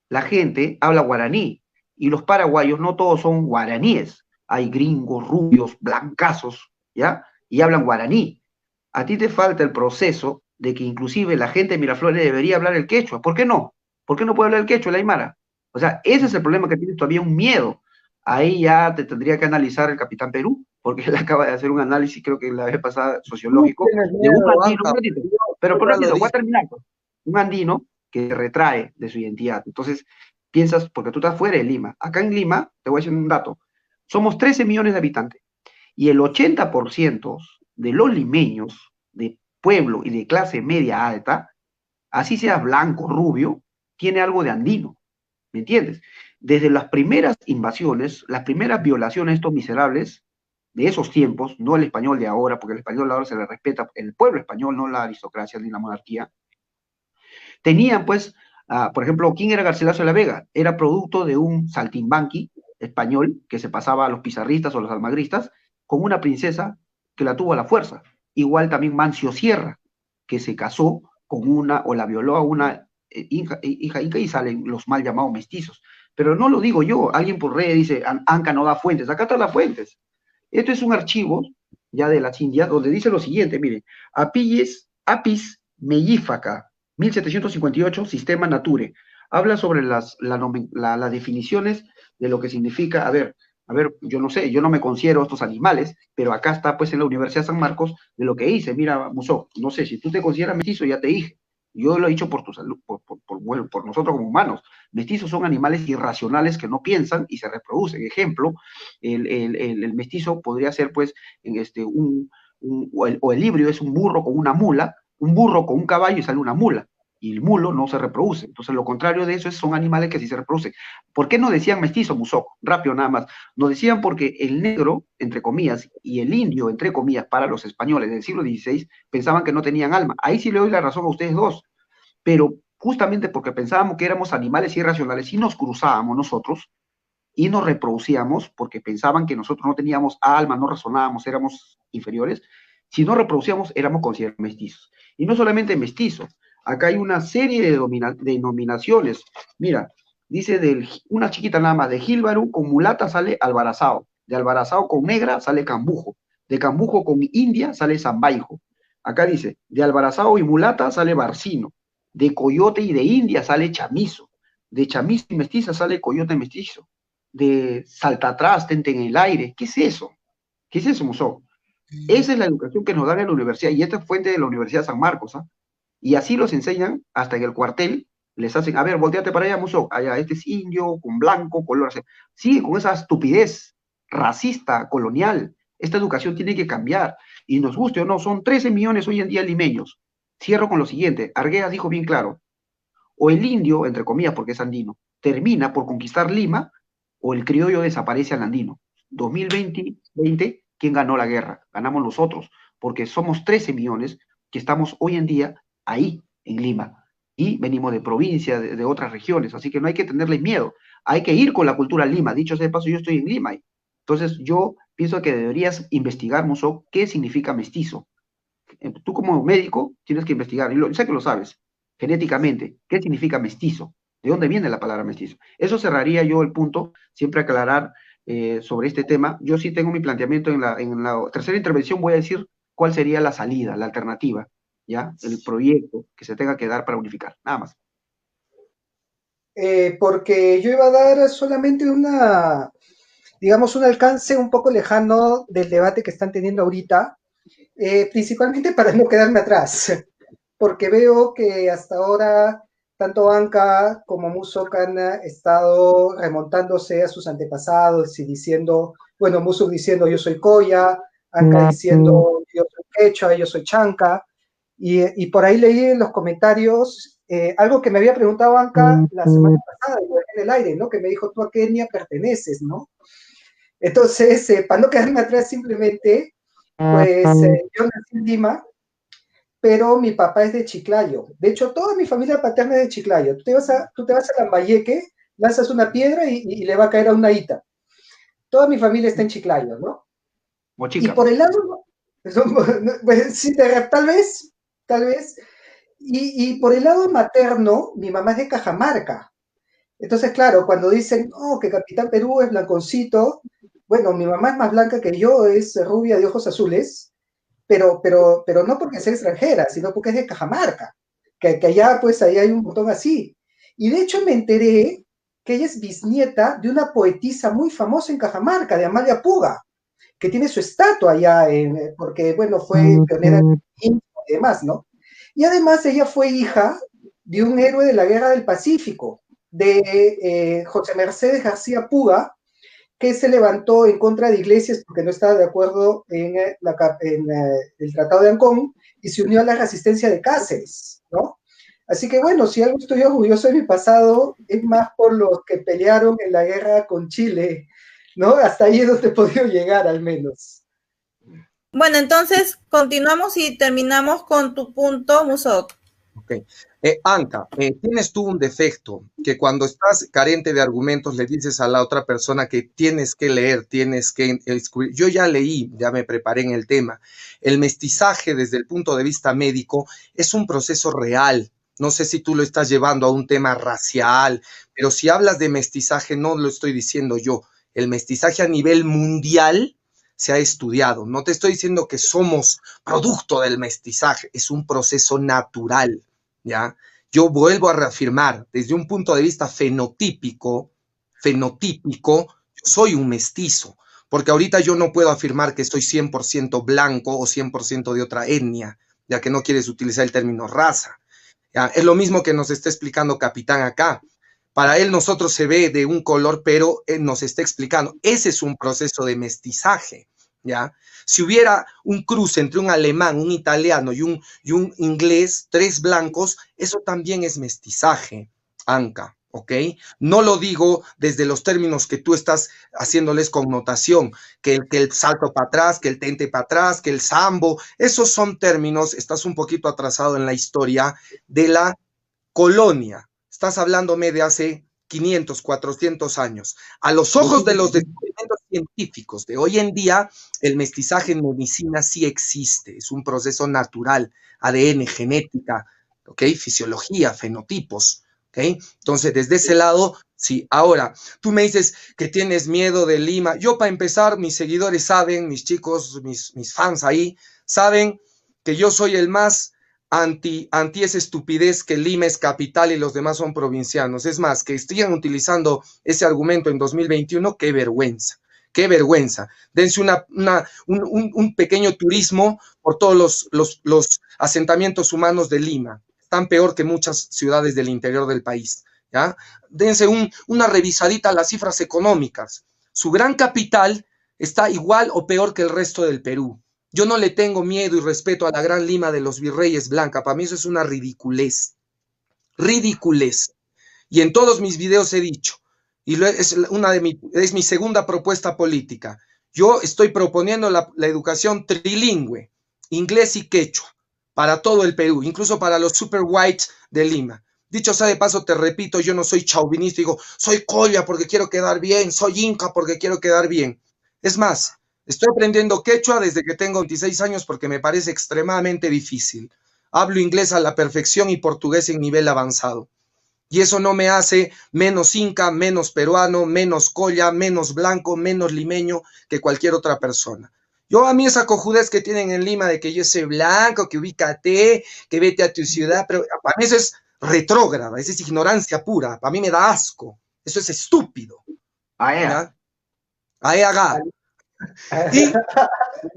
la gente habla guaraní, y los paraguayos no todos son guaraníes, hay gringos, rubios, blancazos, ¿ya? Y hablan guaraní. A ti te falta el proceso de que inclusive la gente de Miraflores debería hablar el quechua. ¿Por qué no? ¿Por qué no puede hablar el quechua, el aymara? O sea, ese es el problema, que tienes todavía un miedo. Ahí ya te tendría que analizar el Capitán Perú, porque él acaba de hacer un análisis, creo que la vez pasada, sociológico, de un andino, pero por rápido, voy a terminar. Un andino que se retrae de su identidad. Entonces, piensas, porque tú estás fuera de Lima. Acá en Lima, te voy a decir un dato, somos 13 millones de habitantes, y el 80% de los limeños, de pueblo y de clase media alta, así seas blanco, rubio, tiene algo de andino, ¿me entiendes? Desde las primeras invasiones, las primeras violaciones, estos miserables de esos tiempos, no el español de ahora, porque el español de ahora se le respeta, el pueblo español, no la aristocracia ni la monarquía, tenían pues, por ejemplo, ¿quién era Garcilaso de la Vega? Era producto de un saltimbanqui español que se pasaba a los pizarristas o los almagristas con una princesa que la tuvo a la fuerza. Igual también Mancio Sierra, que se casó con una, o la violó a una hija inca, y salen los mal llamados mestizos. Pero no lo digo yo, alguien por redes dice, Anca no da fuentes, acá están las fuentes. Esto es un archivo ya de las Indias, donde dice lo siguiente, miren, Apis mellífaca, 1758, Sistema Nature. Habla sobre las definiciones de lo que significa, a ver, A ver, yo no sé, yo no me considero estos animales, pero acá está pues en la Universidad San Marcos de lo que hice. Mira, Muso, no sé, si tú te consideras mestizo, ya te dije. Yo lo he dicho por tu salud, bueno, por nosotros como humanos. Mestizos son animales irracionales que no piensan y se reproducen. Ejemplo, el mestizo podría ser pues en o el híbrido es un burro con una mula, un burro con un caballo y sale una mula. Y el mulo no se reproduce. Entonces, lo contrario de eso son animales que sí se reproducen. ¿Por qué no decían mestizo, Musoco? Rápido nada más. Nos decían porque el negro, entre comillas, y el indio, entre comillas, para los españoles del siglo XVI, pensaban que no tenían alma. Ahí sí le doy la razón a ustedes dos. Pero justamente porque pensábamos que éramos animales irracionales y nos cruzábamos nosotros y nos reproducíamos porque pensaban que nosotros no teníamos alma, no razonábamos, éramos inferiores. Si no reproducíamos, éramos considerados mestizos. Y no solamente mestizos. Acá hay una serie de denominaciones. Mira, dice una chiquita nada más, de jílbaro con mulata sale albarazao, de albarazao con negra sale cambujo, de cambujo con india sale zambaijo. Acá dice, de albarazao y mulata sale barcino, de coyote y de india sale chamizo, de chamizo y mestiza sale coyote mestizo, de salta atrás, tente en el aire. ¿Qué es eso? ¿Qué es eso, Musó? Esa es la educación que nos dan en la universidad, y esta es fuente de la Universidad San Marcos, ¿ah? Y así los enseñan hasta en el cuartel, les hacen, a ver, volteate para allá, Muso, allá, este es indio, con blanco, color, así. Sigue con esa estupidez racista, colonial. Esta educación tiene que cambiar, y nos guste o no, son 13 millones hoy en día limeños. Cierro con lo siguiente, Arguedas dijo bien claro, o el indio, entre comillas, porque es andino, termina por conquistar Lima, o el criollo desaparece al andino. 2020, ¿quién ganó la guerra? Ganamos nosotros, porque somos 13 millones que estamos hoy en día ahí, en Lima, y venimos de provincia, de otras regiones, así que no hay que tenerle miedo, hay que ir con la cultura a Lima. Dicho sea de paso, yo estoy en Lima, entonces yo pienso que deberías investigar, Muso, qué significa mestizo. Tú como médico tienes que investigar, y sé que lo sabes, genéticamente, qué significa mestizo, de dónde viene la palabra mestizo. Eso cerraría yo el punto, siempre aclarar sobre este tema. Yo sí tengo mi planteamiento en la tercera intervención, voy a decir cuál sería la salida, la alternativa, ¿ya? El proyecto que se tenga que dar para unificar, nada más. Porque yo iba a dar solamente digamos, un alcance un poco lejano del debate que están teniendo ahorita, principalmente para no quedarme atrás, porque veo que hasta ahora tanto Anca como Muso han estado remontándose a sus antepasados y diciendo, bueno, Muso diciendo yo soy Coya, Anca diciendo yo soy Quechua, yo soy Chanca, y por ahí leí en los comentarios algo que me había preguntado Anca la semana pasada, en el aire, ¿no? Que me dijo, ¿tú a qué etnia perteneces, no? Entonces, para no quedarme atrás simplemente, pues yo nací en Lima, pero mi papá es de Chiclayo. De hecho, toda mi familia paterna es de Chiclayo. Tú te vas a Lambayeque, lanzas una piedra y le va a caer a una hita. Toda mi familia está en Chiclayo, ¿no? Mochica. Y por el lado, pues, sí, tal vez. Y por el lado materno, mi mamá es de Cajamarca. Entonces, claro, cuando dicen, oh, que Capitán Perú es blanconcito, bueno, mi mamá es más blanca que yo, es rubia de ojos azules, pero no porque sea extranjera, sino porque es de Cajamarca, que allá, pues, ahí hay un montón así. Y de hecho me enteré que ella es bisnieta de una poetisa muy famosa en Cajamarca, de Amalia Puga, que tiene su estatua allá, porque, bueno, fue pionera y demás, ¿no? Y además ella fue hija de un héroe de la Guerra del Pacífico, de José Mercedes García Puga, que se levantó en contra de Iglesias porque no estaba de acuerdo en el Tratado de Ancón y se unió a la resistencia de Cáceres, ¿no? Así que bueno, si algo estoy orgulloso de mi pasado, es más por los que pelearon en la guerra con Chile, ¿no? Hasta ahí es donde he podido llegar, al menos. Bueno, entonces continuamos y terminamos con tu punto, Musok. Ok. Anca, tienes tú un defecto, que cuando estás carente de argumentos le dices a la otra persona que tienes que leer, tienes que escribir. Yo ya leí, ya me preparé en el tema. El mestizaje desde el punto de vista médico es un proceso real. No sé si tú lo estás llevando a un tema racial, pero si hablas de mestizaje no lo estoy diciendo yo. El mestizaje a nivel mundial se ha estudiado. No te estoy diciendo que somos producto del mestizaje, es un proceso natural, ¿ya? Yo vuelvo a reafirmar, desde un punto de vista fenotípico, yo soy un mestizo, porque ahorita yo no puedo afirmar que soy 100% blanco o 100% de otra etnia, ya que no quieres utilizar el término raza. ¿Ya? Es lo mismo que nos está explicando Capitán acá. Para él nosotros se ve de un color, pero él nos está explicando. Ese es un proceso de mestizaje, ¿ya? Si hubiera un cruce entre un alemán, un italiano y un inglés, 3 blancos, eso también es mestizaje, Anca, ¿ok? No lo digo desde los términos que tú estás haciéndoles connotación, que el salto para atrás, que el tente para atrás, que el sambo, esos son términos, estás un poquito atrasado en la historia de la colonia. Estás hablándome de hace 500, 400 años. A los ojos de los descubrimientos científicos de hoy en día, el mestizaje en medicina sí existe, es un proceso natural, ADN, genética, ¿ok? Fisiología, fenotipos, ¿ok? Entonces, desde ese lado, sí. Ahora, tú me dices que tienes miedo de Lima. Yo, para empezar, mis seguidores saben, mis chicos, mis fans ahí, saben que yo soy el más anti esa estupidez que Lima es capital y los demás son provincianos. Es más, que sigan utilizando ese argumento en 2021, qué vergüenza. Qué vergüenza. Dense un pequeño turismo por todos los asentamientos humanos de Lima. Están peor que muchas ciudades del interior del país, ¿ya? Dense una revisadita a las cifras económicas. Su gran capital está igual o peor que el resto del Perú. Yo no le tengo miedo y respeto a la gran Lima de los virreyes blanca. Para mí eso es una ridiculez. Ridiculez. Y en todos mis videos he dicho, y es mi segunda propuesta política, yo estoy proponiendo la educación trilingüe, inglés y quechua, para todo el Perú, incluso para los super whites de Lima. Dicho sea de paso, te repito, yo no soy chauvinista, digo, soy colla porque quiero quedar bien, soy inca porque quiero quedar bien. Es más, estoy aprendiendo quechua desde que tengo 26 años porque me parece extremadamente difícil. Hablo inglés a la perfección y portugués en nivel avanzado. Y eso no me hace menos inca, menos peruano, menos colla, menos blanco, menos limeño que cualquier otra persona. Yo a mí esa cojudez que tienen en Lima de que yo soy blanco, que ubícate, que vete a tu ciudad, pero para mí eso es retrógrada, eso es ignorancia pura, para mí me da asco, eso es estúpido. ¿Ya? Ahí haga. Y para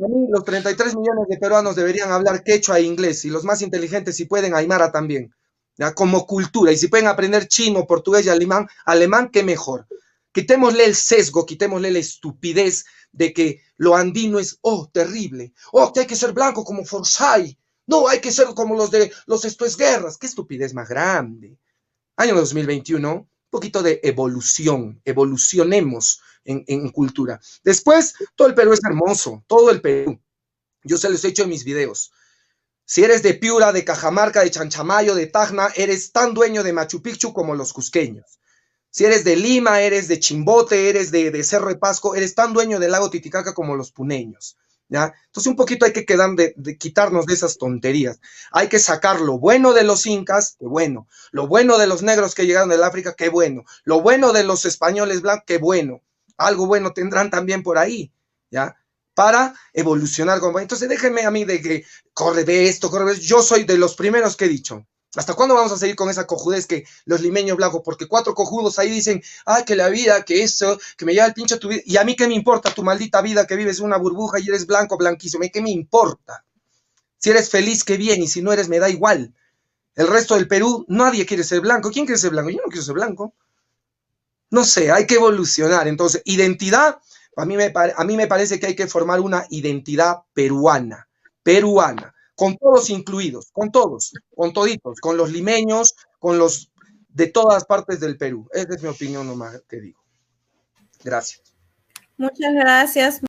mí los 33 millones de peruanos deberían hablar quechua e inglés, y los más inteligentes si pueden aymara también. ¿Ya? Como cultura, y si pueden aprender chino, portugués y alemán, qué mejor. Quitémosle el sesgo, quitémosle la estupidez de que lo andino es, terrible, que hay que ser blanco como Forsyth, no, hay que ser como los de los guerras, qué estupidez más grande. Año 2021, un poquito de evolución, evolucionemos en cultura. Después, todo el Perú es hermoso, todo el Perú, yo se los he hecho en mis videos. Si eres de Piura, de Cajamarca, de Chanchamayo, de Tacna, eres tan dueño de Machu Picchu como los cusqueños. Si eres de Lima, eres de Chimbote, eres de Cerro de Pasco, eres tan dueño del lago Titicaca como los puneños, ¿ya? Entonces un poquito hay que quitarnos de esas tonterías. Hay que sacar lo bueno de los incas, qué bueno. Lo bueno de los negros que llegaron del África, qué bueno. Lo bueno de los españoles blancos, qué bueno. Algo bueno tendrán también por ahí, ¿ya? Para evolucionar. Entonces déjenme a mí de que corre de esto, corre de esto. Yo soy de los primeros que he dicho. ¿Hasta cuándo vamos a seguir con esa cojudez que los limeños blancos? Porque 4 cojudos ahí dicen, que la vida, que eso, que me lleva el pinche tu vida. Y a mí qué me importa tu maldita vida que vives en una burbuja y eres blanco, blanquísimo. ¿Qué me importa? Si eres feliz, qué bien. Y si no eres, me da igual. El resto del Perú, nadie quiere ser blanco. ¿Quién quiere ser blanco? Yo no quiero ser blanco. No sé, hay que evolucionar. Entonces, identidad, a mí me parece que hay que formar una identidad peruana, con todos incluidos, con todos, con toditos, con los limeños, con los de todas partes del Perú. Esa es mi opinión nomás que digo. Gracias. Muchas gracias.